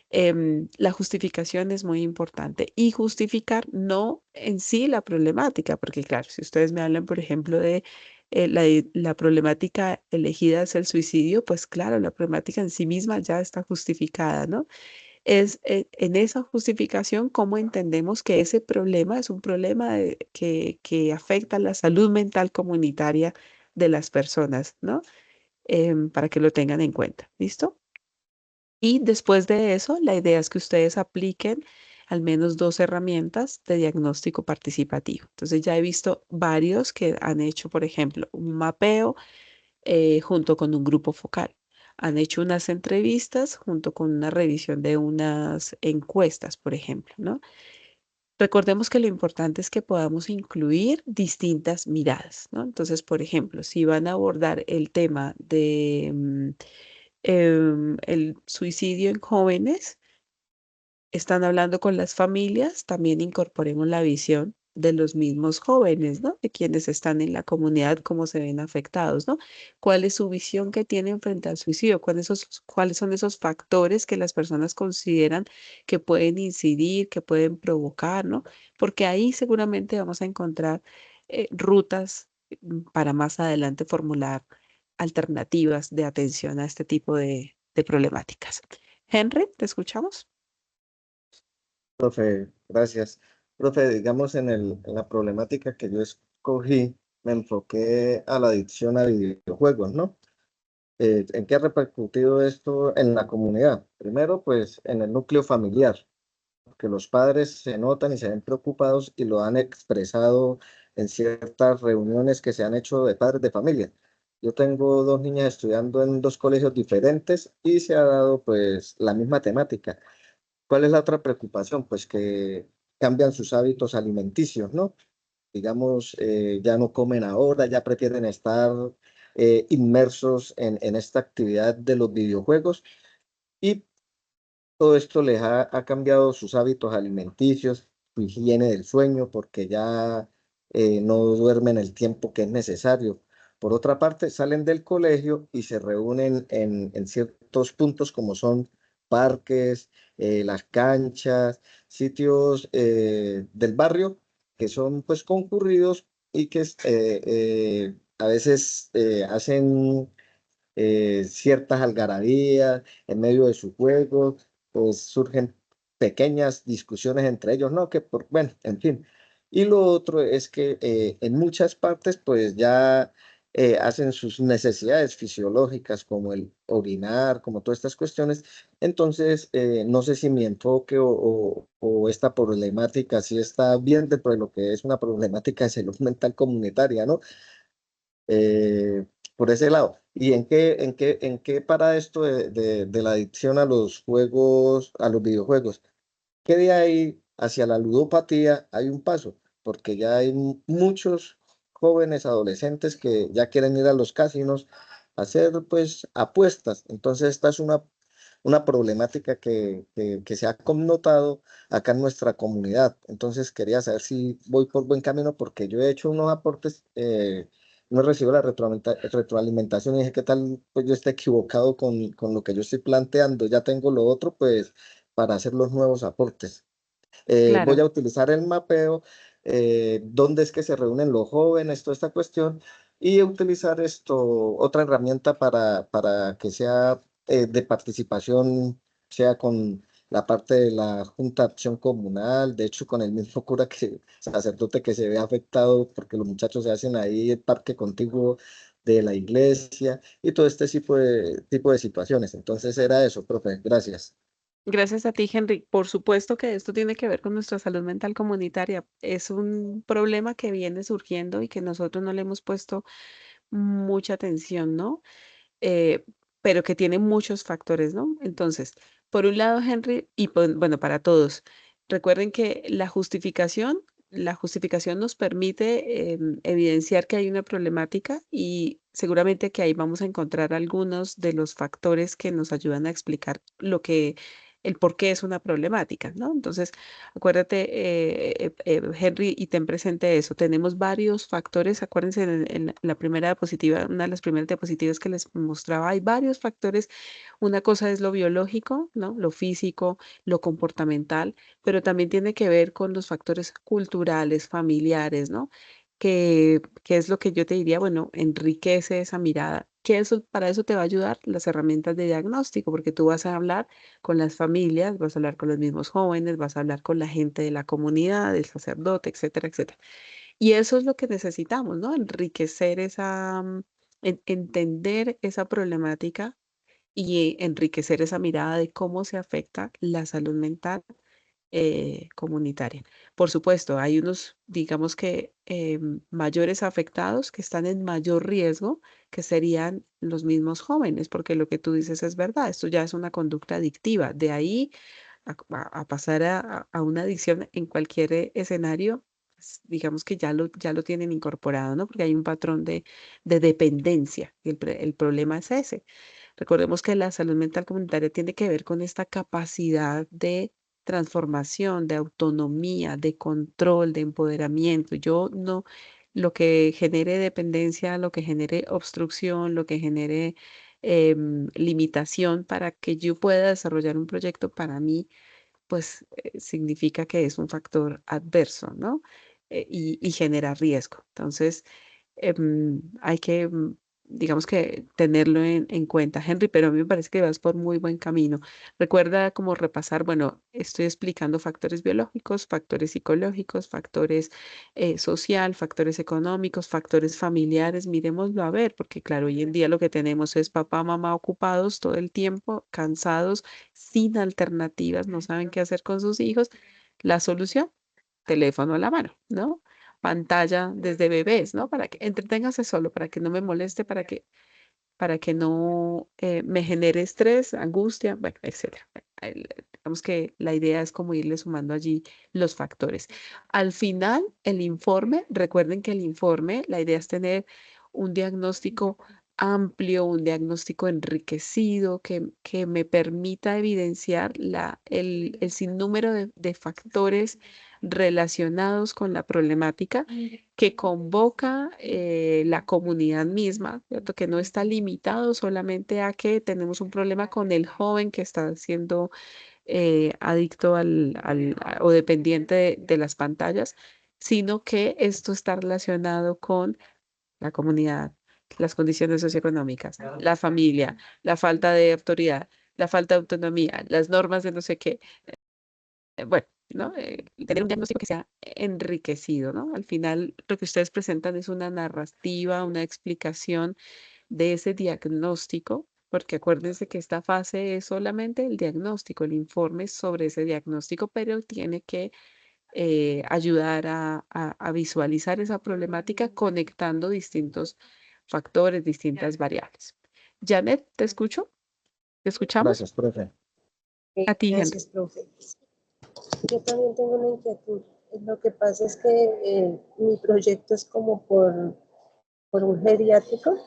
La justificación es muy importante y justificar no en sí la problemática, porque claro, si ustedes me hablan, por ejemplo, de la problemática elegida es el suicidio, pues claro, la problemática en sí misma ya está justificada, ¿no? Es en esa justificación cómo entendemos que ese problema es un problema que afecta la salud mental comunitaria de las personas, ¿no? Para que lo tengan en cuenta, ¿listo? Y después de eso, la idea es que ustedes apliquen al menos 2 herramientas de diagnóstico participativo. Entonces ya he visto varios que han hecho, por ejemplo, un mapeo junto con un grupo focal. Han hecho unas entrevistas junto con una revisión de unas encuestas, por ejemplo, ¿no? Recordemos que lo importante es que podamos incluir distintas miradas, ¿no? Entonces, por ejemplo, si van a abordar el tema de el suicidio en jóvenes, están hablando con las familias, también incorporemos la visión de los mismos jóvenes, ¿no? De quienes están en la comunidad, cómo se ven afectados, ¿no? ¿Cuál es su visión que tienen frente al suicidio? ¿Cuáles son esos factores que las personas consideran que pueden incidir, que pueden provocar, ¿no? Porque ahí seguramente vamos a encontrar rutas para más adelante formular alternativas de atención a este tipo de problemáticas. Henry, ¿te escuchamos? Profe, gracias. Profe, digamos en la problemática que yo escogí, me enfoqué a la adicción a videojuegos, ¿no? ¿En qué ha repercutido esto en la comunidad? Primero, pues en el núcleo familiar, que los padres se notan y se ven preocupados y lo han expresado en ciertas reuniones que se han hecho de padres de familia. Yo tengo 2 niñas estudiando en 2 colegios diferentes y se ha dado pues la misma temática. ¿Cuál es la otra preocupación? Pues que cambian sus hábitos alimenticios, ¿no? Digamos, ya no comen ahora, ya prefieren estar inmersos en esta actividad de los videojuegos y todo esto les ha cambiado sus hábitos alimenticios, su higiene del sueño, porque ya no duermen el tiempo que es necesario. Por otra parte, salen del colegio y se reúnen en ciertos puntos como son parques, las canchas, sitios del barrio que son pues concurridos y que a veces hacen ciertas algarabías en medio de sus juegos, pues surgen pequeñas discusiones entre ellos, ¿no? Bueno, en fin. Y lo otro es que en muchas partes, pues ya hacen sus necesidades fisiológicas, como el orinar, como todas estas cuestiones. Entonces, no sé si mi enfoque o esta problemática sí está bien dentro de lo que es una problemática de salud mental comunitaria, ¿no? eh, por ese lado. ¿Y en qué para esto de la adicción a los juegos, a los videojuegos? Que de ahí hacia la ludopatía hay un paso, porque ya hay muchos jóvenes adolescentes que ya quieren ir a los casinos a hacer pues apuestas. Entonces esta es una problemática que se ha connotado acá en nuestra comunidad. Entonces quería saber si voy por buen camino porque yo he hecho unos aportes, no recibo la retroalimentación y dije, ¿qué tal? Pues yo estoy equivocado con lo que yo estoy planteando. Ya tengo lo otro, pues para hacer los nuevos aportes. Voy Claro. a utilizar el mapeo, dónde es que se reúnen los jóvenes, toda esta cuestión, y utilizar otra herramienta para que sea de participación, sea con la parte de la Junta de Acción Comunal, de hecho con el mismo cura que sacerdote que se ve afectado porque los muchachos se hacen ahí el parque contiguo de la iglesia y todo este tipo de situaciones. Entonces era eso, profe, gracias. Gracias a ti, Henry. Por supuesto que esto tiene que ver con nuestra salud mental comunitaria. Es un problema que viene surgiendo y que nosotros no le hemos puesto mucha atención, ¿no? eh, pero que tiene muchos factores, ¿no? Entonces, por un lado, Henry, y bueno, para todos, recuerden que la justificación nos permite evidenciar que hay una problemática y seguramente que ahí vamos a encontrar algunos de los factores que nos ayudan a explicar el por qué es una problemática, ¿no? Entonces, acuérdate, Henry, y ten presente eso. Tenemos varios factores. Acuérdense, en la primera diapositiva, una de las primeras diapositivas que les mostraba, hay varios factores. Una cosa es lo biológico, ¿no? Lo físico, lo comportamental, pero también tiene que ver con los factores culturales, familiares, ¿no? Que es lo que yo te diría, bueno, enriquece esa mirada. Para eso te va a ayudar las herramientas de diagnóstico, porque tú vas a hablar con las familias, vas a hablar con los mismos jóvenes, vas a hablar con la gente de la comunidad, el sacerdote, etcétera, etcétera. Y eso es lo que necesitamos, ¿no? Enriquecer entender esa problemática y enriquecer esa mirada de cómo se afecta la salud mental comunitaria. Por supuesto, hay unos, digamos que mayores afectados que están en mayor riesgo, que serían los mismos jóvenes, porque lo que tú dices es verdad, esto ya es una conducta adictiva. De ahí a pasar a una adicción en cualquier escenario, digamos que ya lo tienen incorporado, ¿no? Porque hay un patrón de dependencia y el problema es ese. Recordemos que la salud mental comunitaria tiene que ver con esta capacidad de transformación, de autonomía, de control, de empoderamiento. Yo no, lo que genere dependencia, lo que genere obstrucción, lo que genere limitación para que yo pueda desarrollar un proyecto para mí, pues significa que es un factor adverso, ¿no? Y genera riesgo. Entonces, hay que, digamos que tenerlo en cuenta, Henry, pero a mí me parece que vas por muy buen camino. Recuerda como repasar, bueno, estoy explicando factores biológicos, factores psicológicos, factores factores económicos, factores familiares, miremoslo a ver, porque claro, hoy en día lo que tenemos es papá, mamá ocupados todo el tiempo, cansados, sin alternativas, no saben qué hacer con sus hijos. La solución, teléfono a la mano, ¿no? Pantalla desde bebés, ¿no? Para que entreténgase solo, para que no me moleste, para que no me genere estrés, angustia, bueno, etcétera. Digamos que la idea es como irle sumando allí los factores. Al final, el informe, recuerden que el informe, la idea es tener un diagnóstico amplio, un diagnóstico enriquecido que me permita evidenciar el sinnúmero de factores relacionados con la problemática que convoca la comunidad misma, ¿cierto? Que no está limitado solamente a que tenemos un problema con el joven que está siendo adicto o dependiente de las pantallas, sino que esto está relacionado con la comunidad, las condiciones socioeconómicas, la familia, la falta de autoridad, la falta de autonomía, las normas de no sé qué. Bueno, ¿no? Tener un diagnóstico que sea enriquecido, ¿no? Al final, lo que ustedes presentan es una narrativa, una explicación de ese diagnóstico, porque acuérdense que esta fase es solamente el diagnóstico, el informe sobre ese diagnóstico, pero tiene que ayudar a visualizar esa problemática conectando distintos factores, distintas variables. Janet, ¿te escucho? ¿Te escuchamos? Gracias, profe. A ti, Henry. Gracias, profe. Yo también tengo una inquietud. Lo que pasa es que mi proyecto es como por un geriátrico,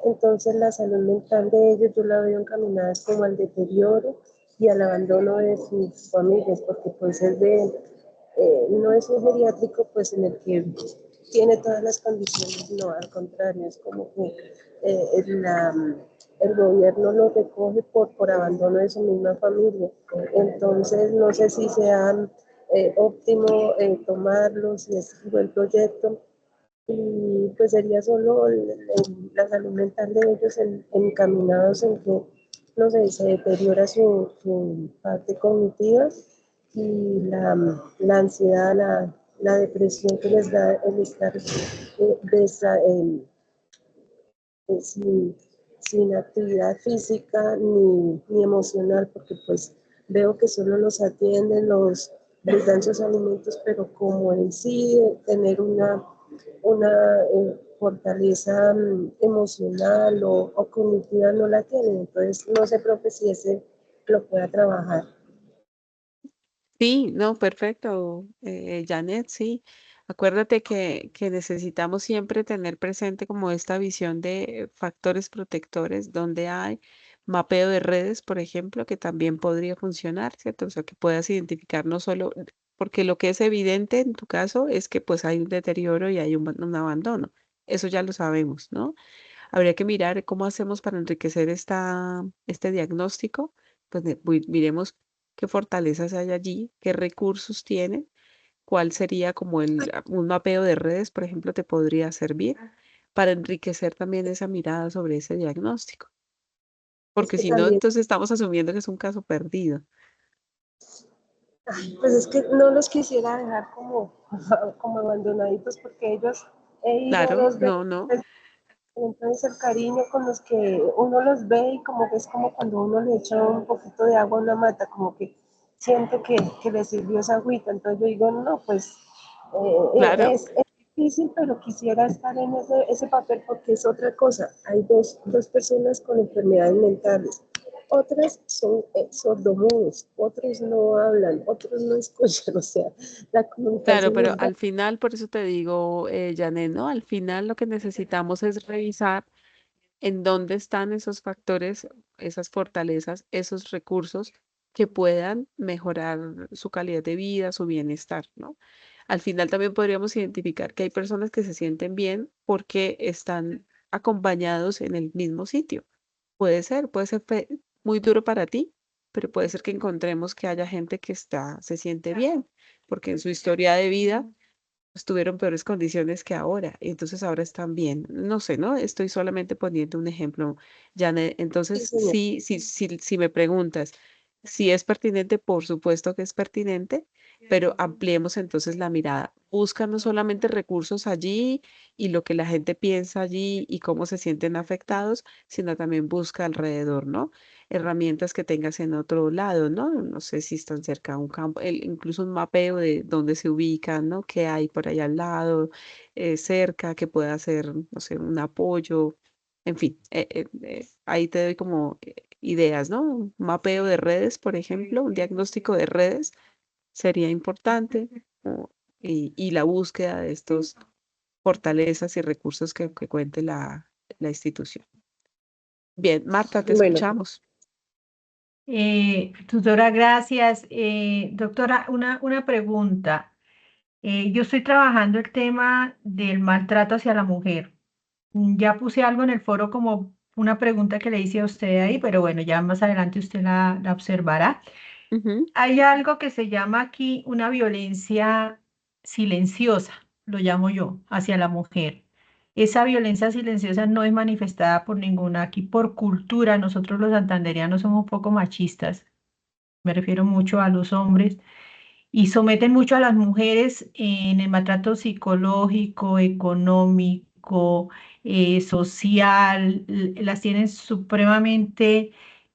entonces la salud mental de ellos yo la veo encaminada como al deterioro y al abandono de sus familias, porque pues no es un geriátrico pues en el que tiene todas las condiciones, no, al contrario, es como que el gobierno lo recoge por abandono de su misma familia. Entonces, no sé si sea óptimo tomarlo, si es un buen proyecto, y pues sería solo la salud mental de ellos encaminados en que no sé, se deteriora su parte cognitiva y la ansiedad, la depresión que les da el estar sin, sin actividad física ni emocional, porque pues veo que solo los atienden, les dan sus alimentos, pero como en sí tener una fortaleza emocional o cognitiva no la tienen. Entonces no sé, profe, si ese lo pueda trabajar. Sí, no, perfecto, Janet, sí. Acuérdate que necesitamos siempre tener presente como esta visión de factores protectores, donde hay mapeo de redes, por ejemplo, que también podría funcionar, ¿cierto? O sea, que puedas identificar no solo, porque lo que es evidente en tu caso es que pues hay un deterioro y hay un abandono. Eso ya lo sabemos, ¿no? Habría que mirar cómo hacemos para enriquecer este diagnóstico. Pues miremos qué fortalezas hay allí, qué recursos tienen, cuál sería como un mapeo de redes, por ejemplo, te podría servir para enriquecer también esa mirada sobre ese diagnóstico. Es Porque que si no, también, entonces estamos asumiendo que es un caso perdido. pues es que no los quisiera dejar como abandonaditos porque ellos he ido Claro, 2 veces. no, no. Entonces el cariño con los que uno los ve y como que es como cuando uno le echa un poquito de agua a una mata, como que siente que le sirvió esa agüita. Entonces yo digo, no, pues Claro, es difícil, pero quisiera estar en ese papel porque es otra cosa. Hay dos personas con enfermedades mentales. Otras son sordomudos, otros no hablan, otros no escuchan, o sea, la claro, comunicación pero es al final, por eso te digo, Janet, ¿no? Al final lo que necesitamos es revisar en dónde están esos factores, esas fortalezas, esos recursos que puedan mejorar su calidad de vida, su bienestar, ¿no? Al final también podríamos identificar que hay personas que se sienten bien porque están acompañados en el mismo sitio. Puede ser muy duro para ti, pero puede ser que encontremos que haya gente que se siente bien, porque en su historia de vida pues, tuvieron peores condiciones que ahora, y entonces ahora están bien. No sé, ¿no? Estoy solamente poniendo un ejemplo, Janet. Entonces, señor. si me preguntas si es pertinente, por supuesto que es pertinente, pero ampliemos entonces la mirada. Busca no solamente recursos allí y lo que la gente piensa allí y cómo se sienten afectados, sino también busca alrededor, ¿no? Herramientas que tengas en otro lado, ¿no? No sé si están cerca de un campo, incluso un mapeo de dónde se ubican, ¿no? ¿Qué hay por allá al lado, cerca, que pueda ser, no sé, un apoyo, en fin, ahí te doy como ideas, ¿no? Un mapeo de redes, por ejemplo, un diagnóstico de redes sería importante, y la búsqueda de estos fortalezas y recursos que cuente la institución. Bien, Marta, te Bueno, escuchamos. Tutora, gracias. Doctora, una pregunta. Yo estoy trabajando el tema del maltrato hacia la mujer. Ya puse algo en el foro como una pregunta que le hice a usted ahí, pero bueno, ya más adelante usted la observará. Ujú. Hay algo que se llama aquí una violencia silenciosa, lo llamo yo, hacia la mujer. Esa violencia silenciosa no es manifestada por ninguna. Aquí por cultura, nosotros los santandereanos somos un poco machistas, me refiero mucho a los hombres, y someten mucho a las mujeres en el maltrato psicológico, económico, social, las tienen supremamente,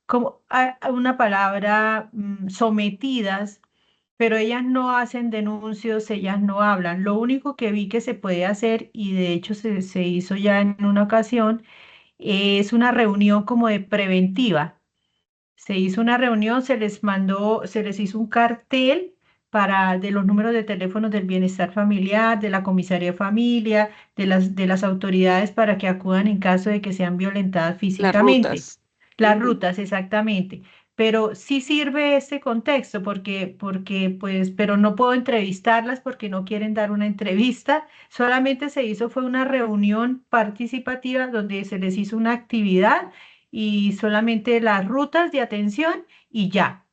como a una palabra, sometidas, pero ellas no hacen denuncios, ellas no hablan. Lo único que vi que se puede hacer, y de hecho se hizo ya en una ocasión, es una reunión como de preventiva. Se hizo una reunión, se les mandó, se les hizo un cartel de los números de teléfonos del bienestar familiar, de la comisaría de familia, de las autoridades para que acudan en caso de que sean violentadas Las físicamente. rutas. Las Ujú. rutas, exactamente. Pero sí sirve este contexto pues, pero no puedo entrevistarlas porque no quieren dar una entrevista. Solamente se hizo, fue una reunión participativa donde se les hizo una actividad y solamente las rutas de atención y ya.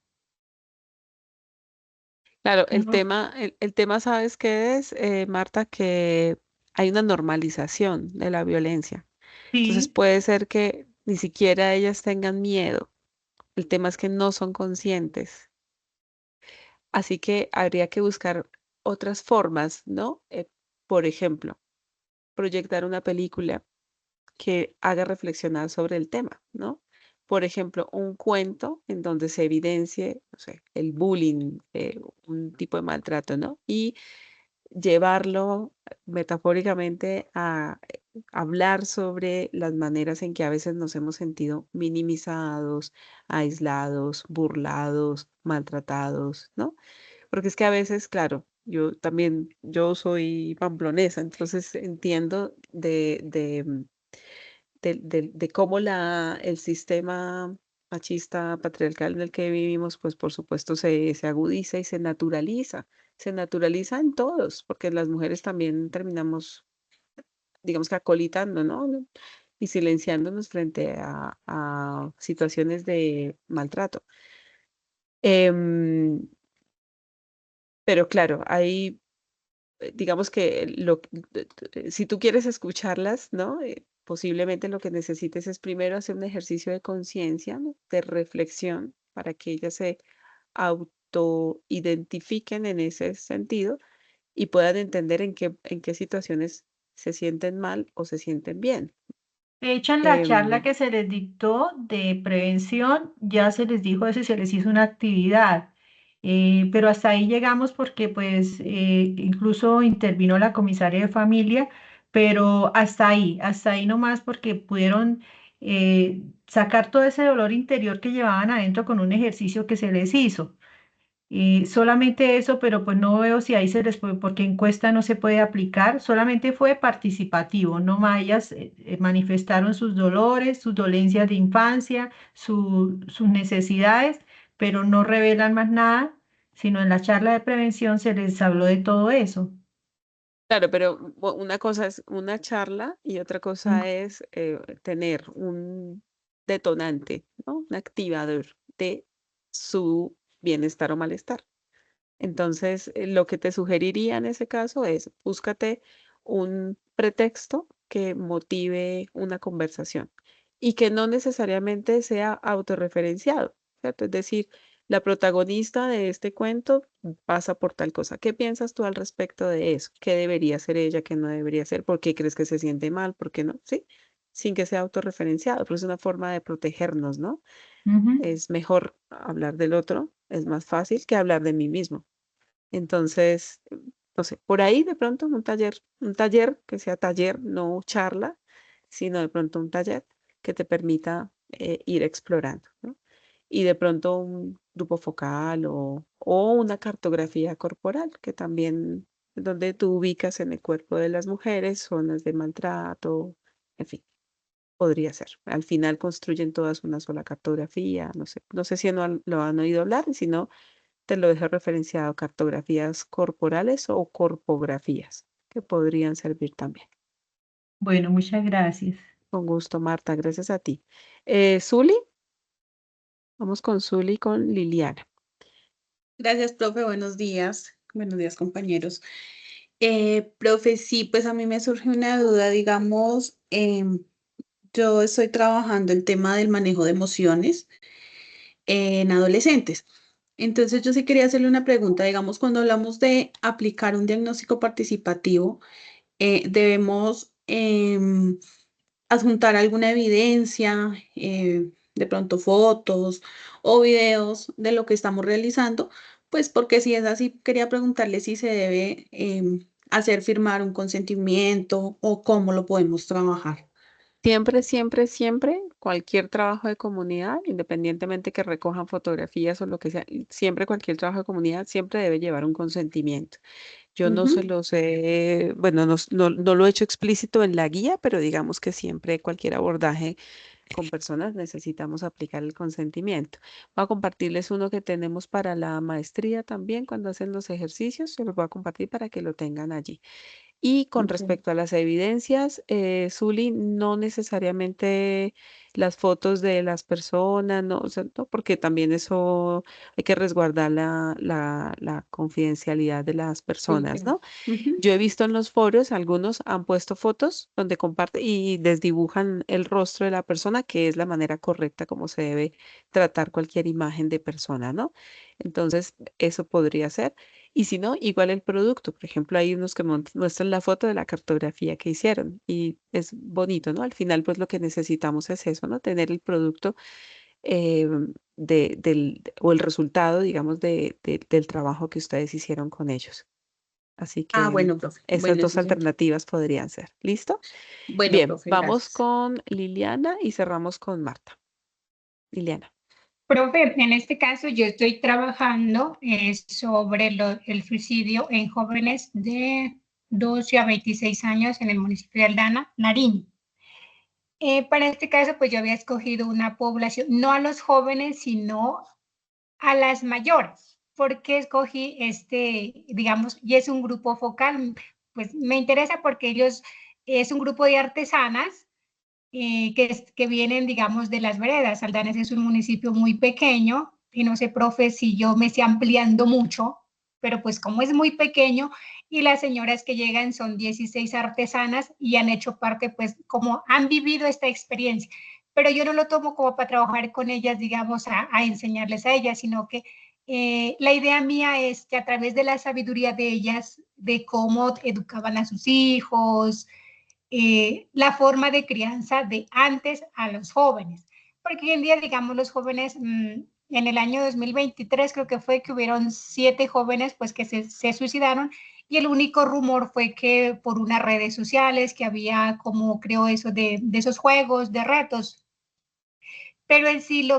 Claro, No, el tema, ¿sabes qué es, Marta? Que hay una normalización de la violencia. Entonces sí, puede ser que ni siquiera ellas tengan miedo, El tema es que no son conscientes. Así que habría que buscar otras formas, ¿no? Por ejemplo, proyectar una película que haga reflexionar sobre el tema, ¿no? Por ejemplo, un cuento en donde se evidencie, no sé, el bullying, un tipo de maltrato, ¿no? Y llevarlo metafóricamente a hablar sobre las maneras en que a veces nos hemos sentido minimizados, aislados, burlados, maltratados, ¿no? Porque es que a veces, claro, yo también, yo soy pamplonesa, entonces entiendo de cómo el sistema machista patriarcal en el que vivimos, pues por supuesto se agudiza y se naturaliza en todos, porque las mujeres también terminamos, digamos que acolitando, ¿no? Y silenciándonos frente a situaciones de maltrato. Em, pero claro, hay digamos que si tú quieres escucharlas, ¿no? Posiblemente lo que necesites es primero hacer un ejercicio de conciencia, ¿no? De reflexión, para que ellas se autoidentifiquen en ese sentido y puedan entender en qué situaciones se sienten mal o se sienten bien. De hecho, en la charla Em, que se les dictó de prevención, ya se les dijo eso y se les hizo una actividad. Pero hasta ahí llegamos porque pues incluso intervino la comisaria de familia, pero hasta ahí nomás porque pudieron sacar todo ese dolor interior que llevaban adentro con un ejercicio que se les hizo. Solamente eso, pero pues no veo si ahí se les puede, porque encuesta no se puede aplicar, solamente fue participativo, no más ellas manifestaron sus dolores, sus dolencias de infancia, sus necesidades, pero no revelan más nada, sino en la charla de prevención se les habló de todo eso. claro, pero una cosa es una charla y otra Mm. cosa es tener un detonante, ¿no? Un activador de su bienestar o malestar. Entonces, lo que te sugeriría en ese caso es búscate un pretexto que motive una conversación y que no necesariamente sea autorreferenciado, ¿cierto? Es decir, la protagonista de este cuento pasa por tal cosa. ¿Qué piensas tú al respecto de eso? ¿Qué debería ser ella? ¿Qué no debería ser? ¿Por qué crees que se siente mal? ¿Por qué no? Sí, sin que sea autorreferenciado, pero es una forma de protegernos, ¿no? Ujú. Es mejor hablar del otro, es más fácil que hablar de mí mismo. Entonces, no sé, por ahí de pronto un taller que sea taller, no charla, sino de pronto un taller que te permita ir explorando, ¿no? Y de pronto un grupo focal o una cartografía corporal, que también donde tú ubicas en el cuerpo de las mujeres zonas de maltrato, en fin, podría ser. Al final construyen todas una sola cartografía, no sé si lo han oído hablar, y si no te lo dejo referenciado, cartografías corporales o corpografías, que podrían servir también. Bueno, muchas gracias. Con gusto, Marta, gracias a ti. Zuli, vamos con Zuli y con Liliana. Gracias, profe. Buenos días. Buenos días, compañeros. Profe, sí, pues a mí me surge una duda, digamos, yo estoy trabajando el tema del manejo de emociones en adolescentes. Entonces, yo sí quería hacerle una pregunta, digamos, cuando hablamos de aplicar un diagnóstico participativo, debemos adjuntar alguna evidencia, de pronto fotos o videos de lo que estamos realizando, pues porque si es así, quería preguntarle si se debe hacer firmar un consentimiento o cómo lo podemos trabajar. Siempre, siempre, siempre, cualquier trabajo de comunidad, independientemente que recojan fotografías o lo que sea, siempre cualquier trabajo de comunidad siempre debe llevar un consentimiento. Yo no se Ujú. los he, bueno, no lo he hecho explícito en la guía, pero digamos que siempre cualquier abordaje con personas necesitamos aplicar el consentimiento. Voy a compartirles uno que tenemos para la maestría también cuando hacen los ejercicios, se los voy a compartir para que lo tengan allí. Y con Ok. respecto a las evidencias, Zuli, no necesariamente las fotos de las personas, no, o sea, no, porque también eso hay que resguardar la confidencialidad de las Sí, personas, claro. ¿no? Ujú. Yo he visto en los foros, algunos han puesto fotos donde comparten y desdibujan el rostro de la persona, que es la manera correcta como se debe tratar cualquier imagen de persona, ¿no? Entonces, eso podría ser. Y si no, igual el producto. Por ejemplo, hay unos que muestran la foto de la cartografía que hicieron y es bonito, ¿no? Al final, pues lo que necesitamos es eso, ¿no? Tener el producto eh, o el resultado, digamos, del trabajo que ustedes hicieron con ellos. Así Ah, que bueno, profe. esas Bueno, dos eso sí. alternativas podrían ser. ¿Listo? Bueno, Bien, profe, vamos gracias. con Liliana y cerramos con Marta. Liliana. Profe, en este caso yo estoy trabajando sobre el suicidio en jóvenes de 12 a 26 años en el municipio de Aldana, Nariño. Para este caso, pues yo había escogido una población, no a los jóvenes, sino a las mayores. ¿Por qué escogí este, digamos, y es un grupo focal? Pues me interesa porque ellos, es un grupo de artesanas que vienen, digamos, de las veredas. Aldanes es un municipio muy pequeño y no sé, profe, si yo me estoy ampliando mucho, pero pues como es muy pequeño y las señoras que llegan son 16 artesanas y han hecho parte, pues como han vivido esta experiencia. Pero yo no lo tomo como para trabajar con ellas, digamos, a enseñarles a ellas, sino que la idea mía es que a través de la sabiduría de ellas, de cómo educaban a sus hijos, la forma de crianza de antes a los jóvenes. Porque hoy en día, digamos, los jóvenes, en el año 2023 creo que fue que hubieron 7 jóvenes pues que se suicidaron y el único rumor fue que por unas redes sociales que había como creo eso de esos juegos, de retos, pero en sí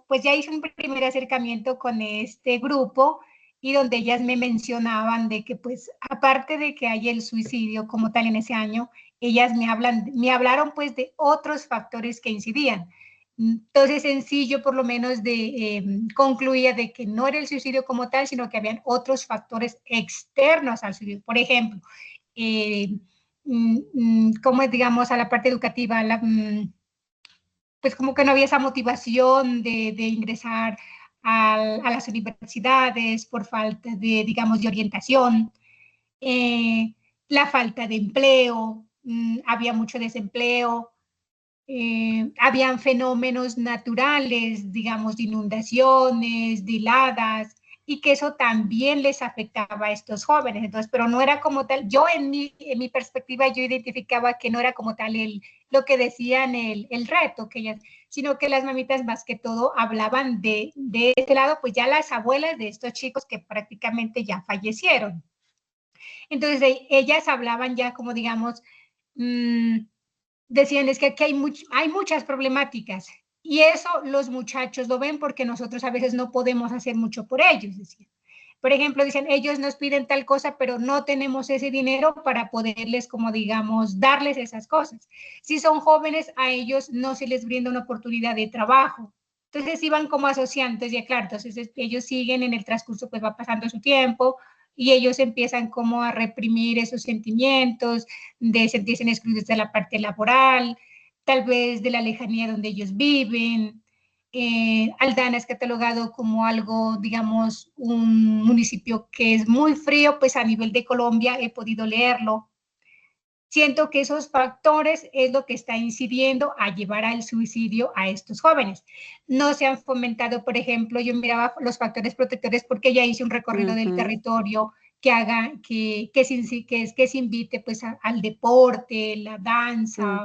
pues ya hice un primer acercamiento con este grupo y donde ellas me mencionaban de que pues aparte de que hay el suicidio como tal en ese año, ellas me hablaron pues de otros factores que incidían. Entonces en sí yo por lo menos concluía de que no era el suicidio como tal, sino que habían otros factores externos al suicidio. Por ejemplo, como digamos a la parte educativa, pues como que no había esa motivación de ingresar a las universidades por falta de, digamos, de orientación, la falta de empleo, había mucho desempleo, habían fenómenos naturales, digamos, de inundaciones, de heladas, y que eso también les afectaba a estos jóvenes. Entonces, pero no era como tal, yo en mi perspectiva, yo identificaba que no era como tal lo que decían el reto, que ellas, sino que las mamitas más que todo hablaban de este lado, pues ya las abuelas de estos chicos que prácticamente ya fallecieron. Entonces, ellas hablaban ya como, digamos, decían es que aquí hay muchas problemáticas y eso los muchachos lo ven porque nosotros a veces no podemos hacer mucho por ellos, decían. Por ejemplo, dicen, ellos nos piden tal cosa, pero no tenemos ese dinero para poderles, como digamos, darles esas cosas. Si son jóvenes, a ellos no se les brinda una oportunidad de trabajo. Entonces iban como asociantes, ya claro, entonces ellos siguen en el transcurso, pues va pasando su tiempo y ellos empiezan como a reprimir esos sentimientos, de sentirse excluidos de la parte laboral, tal vez de la lejanía donde ellos viven. Aldana es catalogado como algo, digamos, un municipio que es muy frío, pues a nivel de Colombia he podido leerlo. Siento que esos factores es lo que está incidiendo a llevar al suicidio a estos jóvenes. No se han fomentado, por ejemplo, yo miraba los factores protectores porque ya hice un recorrido del territorio que haga, que se invite pues al deporte, la danza,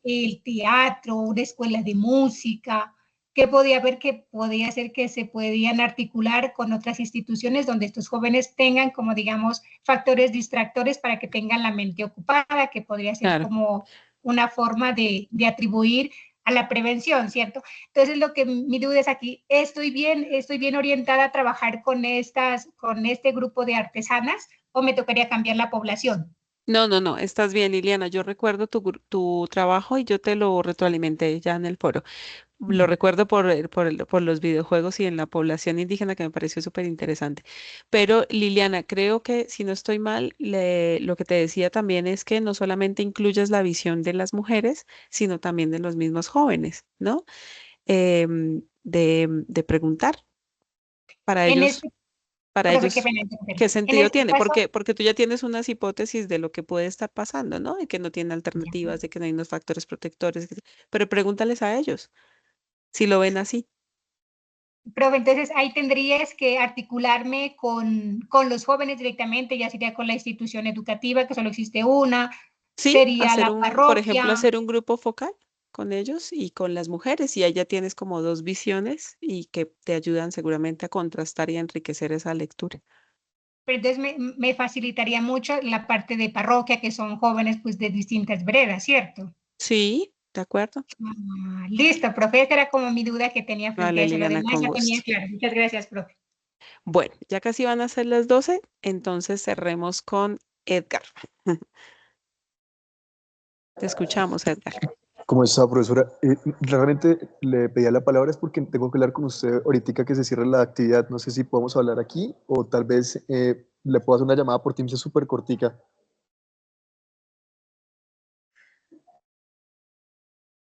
el teatro, una escuela de música, que podía ver que podía ser que se podían articular con otras instituciones donde estos jóvenes tengan como digamos factores distractores para que tengan la mente ocupada, que podría ser Claro. como una forma de atribuir a la prevención, ¿cierto? Entonces lo que mi duda es aquí, ¿estoy bien orientada a trabajar con este grupo de artesanas o me tocaría cambiar la población? No, no, no, estás bien, Liliana. Yo recuerdo tu trabajo y yo te lo retroalimenté ya en el foro. Lo recuerdo por los videojuegos y en la población indígena que me pareció súper interesante. Pero Liliana, creo que si no estoy mal, lo que te decía también es que no solamente incluyas la visión de las mujeres, sino también de los mismos jóvenes, ¿no? De preguntar para En ellos, este, para profe, qué ellos, pena ¿qué interrumpirla. En sentido este tiene? caso, Porque tú ya tienes unas hipótesis de lo que puede estar pasando, ¿no? De que no tiene alternativas, de que no hay unos factores protectores, pero pregúntales a ellos si lo ven así. profe, entonces ahí tendrías que articularme con los jóvenes directamente, ya sería con la institución educativa, que solo existe una, Sí, sería la por ejemplo, parroquia. hacer un grupo focal con ellos y con las mujeres, y ahí ya tienes como dos visiones y que te ayudan seguramente a contrastar y a enriquecer esa lectura. Pero entonces me facilitaría mucho la parte de parroquia, que son jóvenes pues de distintas veredas, ¿cierto? Sí, de acuerdo. Listo, profe, esta era como mi duda que tenía frente a Vale, eso. Lo Liliana, demás con ya gusto. tenía claro. Muchas gracias, profe. Bueno, ya casi van a ser las 12, entonces cerremos con Edgar. Te escuchamos, Edgar. ¿Cómo está, profesora? Realmente le pedía la palabra es porque tengo que hablar con usted ahorita que se cierre la actividad. No sé si podemos hablar aquí o tal vez le puedo hacer una llamada por Teams súper cortica.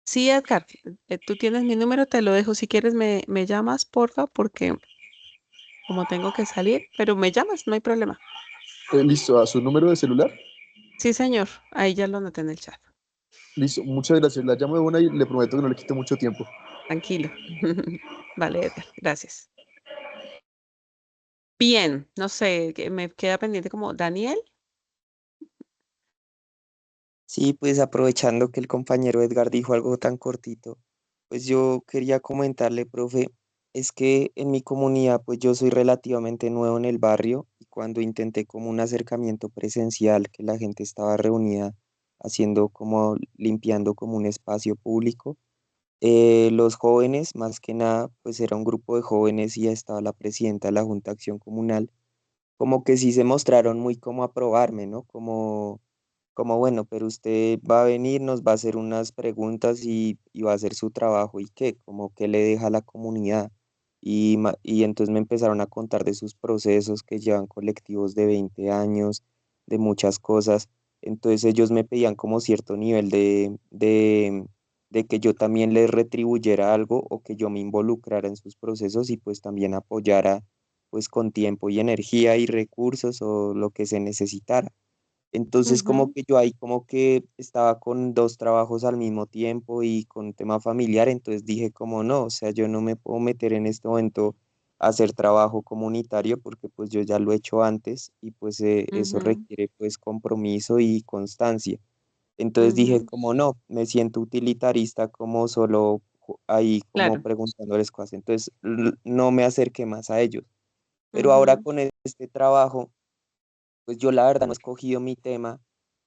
Sí, Edgar, tú tienes mi número, te lo dejo. Si quieres, me llamas, porfa, porque como tengo que salir, pero me llamas, no hay problema. Listo, ¿a su número de celular? Sí, señor, ahí ya lo noté en el chat. Listo, muchas gracias. La llamo de una y le prometo que no le quito mucho tiempo. Tranquilo. Vale, Edgar, gracias. Bien, no sé, que me queda pendiente como Daniel. Sí, pues aprovechando que el compañero Edgar dijo algo tan cortito, pues yo quería comentarle, profe, es que en mi comunidad, pues yo soy relativamente nuevo en el barrio y cuando intenté como un acercamiento presencial, que la gente estaba reunida haciendo como limpiando como un espacio público, los jóvenes, más que nada, pues era un grupo de jóvenes y ya estaba la presidenta de la Junta de Acción Comunal, como que sí se mostraron muy como a probarme, ¿no? Como bueno, pero usted va a venir, nos va a hacer unas preguntas y va a hacer su trabajo y qué, como que le deja a la comunidad. Y entonces me empezaron a contar de sus procesos que llevan colectivos de 20 años, de muchas cosas. Entonces ellos me pedían como cierto nivel de que yo también les retribuyera algo o que yo me involucrara en sus procesos y pues también apoyara pues con tiempo y energía y recursos o lo que se necesitara. Entonces como Ujú, que yo ahí como que estaba con dos trabajos al mismo tiempo y con tema familiar, entonces dije como no, o sea, yo no me puedo meter en este momento a hacer trabajo comunitario porque pues yo ya lo he hecho antes y pues eso ujú, requiere pues compromiso y constancia. Entonces dije ujú. como no, me siento utilitarista como solo ahí como Claro. preguntándoles cosas, entonces no me acerqué más a ellos. Pero ahora Ujú, con este trabajo pues yo la verdad no he escogido mi tema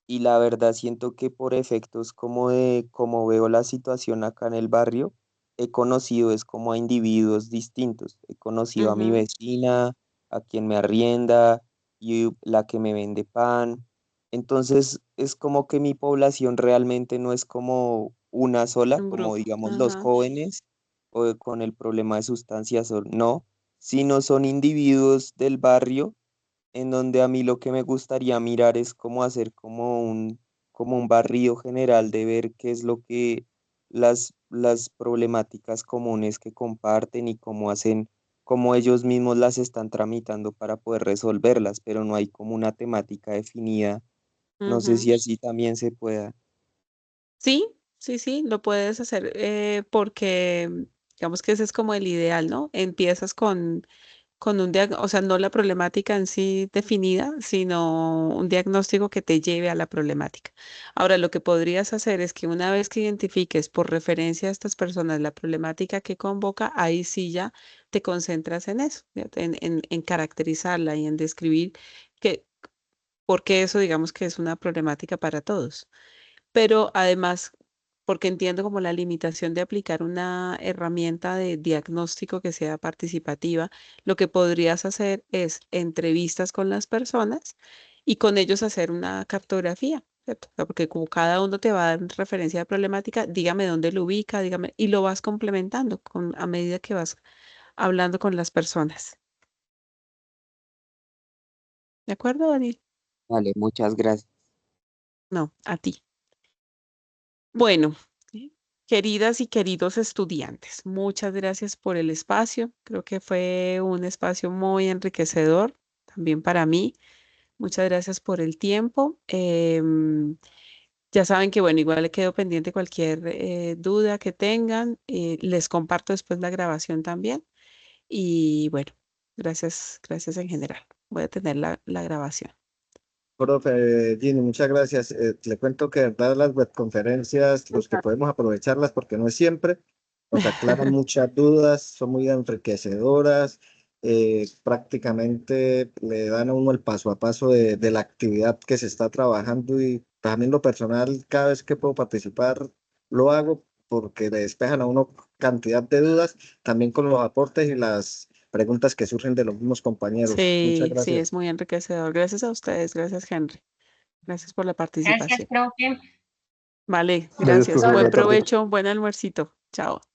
y la verdad siento que por efectos como de cómo veo la situación acá en el barrio, he conocido es como a individuos distintos. He conocido a mi ujú, vecina, a quien me arrienda y la que me vende pan. Entonces es como que mi población realmente no es como una sola, un como grupo. digamos los Ajá. jóvenes o con el problema de sustancias o no, sino son individuos del barrio en donde a mí lo que me gustaría mirar es cómo hacer como un barrido general de ver qué es lo que las problemáticas comunes que comparten y cómo hacen, cómo ellos mismos las están tramitando para poder resolverlas, pero no hay como una temática definida. No sé Ujú. si así también se pueda. Sí, sí, sí, lo puedes hacer porque digamos que ese es como el ideal, ¿no? Empiezas con un diagnóstico, o sea, no la problemática en sí definida, sino un diagnóstico que te lleve a la problemática. Ahora, lo que podrías hacer es que una vez que identifiques por referencia a estas personas la problemática que convoca, ahí sí ya te concentras en eso, ¿cierto? En caracterizarla y en describir que, porque eso digamos que es una problemática para todos, pero además, porque entiendo como la limitación de aplicar una herramienta de diagnóstico que sea participativa, lo que podrías hacer es entrevistas con las personas y con ellos hacer una cartografía. ¿cierto? O sea, porque como cada uno te va a dar referencia de problemática, dígame dónde lo ubica, dígame, y lo vas complementando a medida que vas hablando con las personas. ¿De acuerdo, Daniel? Vale, muchas gracias. No, a ti. Bueno, queridas y queridos estudiantes, muchas gracias por el espacio. Creo que fue un espacio muy enriquecedor también para mí. Muchas gracias por el tiempo. Ya saben que, bueno, igual le quedo pendiente cualquier duda que tengan. Les comparto después la grabación también. Y bueno, gracias en general. Voy a tener la grabación. Profe Gini, muchas gracias. Le cuento que de verdad las webconferencias, los que podemos aprovecharlas, porque no es siempre, nos aclaran muchas dudas, son muy enriquecedoras, prácticamente le dan a uno el paso a paso de la actividad que se está trabajando y también lo personal, cada vez que puedo participar, lo hago porque le despejan a uno cantidad de dudas, también con los aportes y las preguntas que surgen de los mismos compañeros. Muchas Sí, sí, gracias. es muy enriquecedor. Gracias a ustedes, gracias Henry. Gracias por la Gracias, participación. profe. Vale, Gracias, gracias. profe. Buen Buena tarde. provecho, buen almuercito. Chao.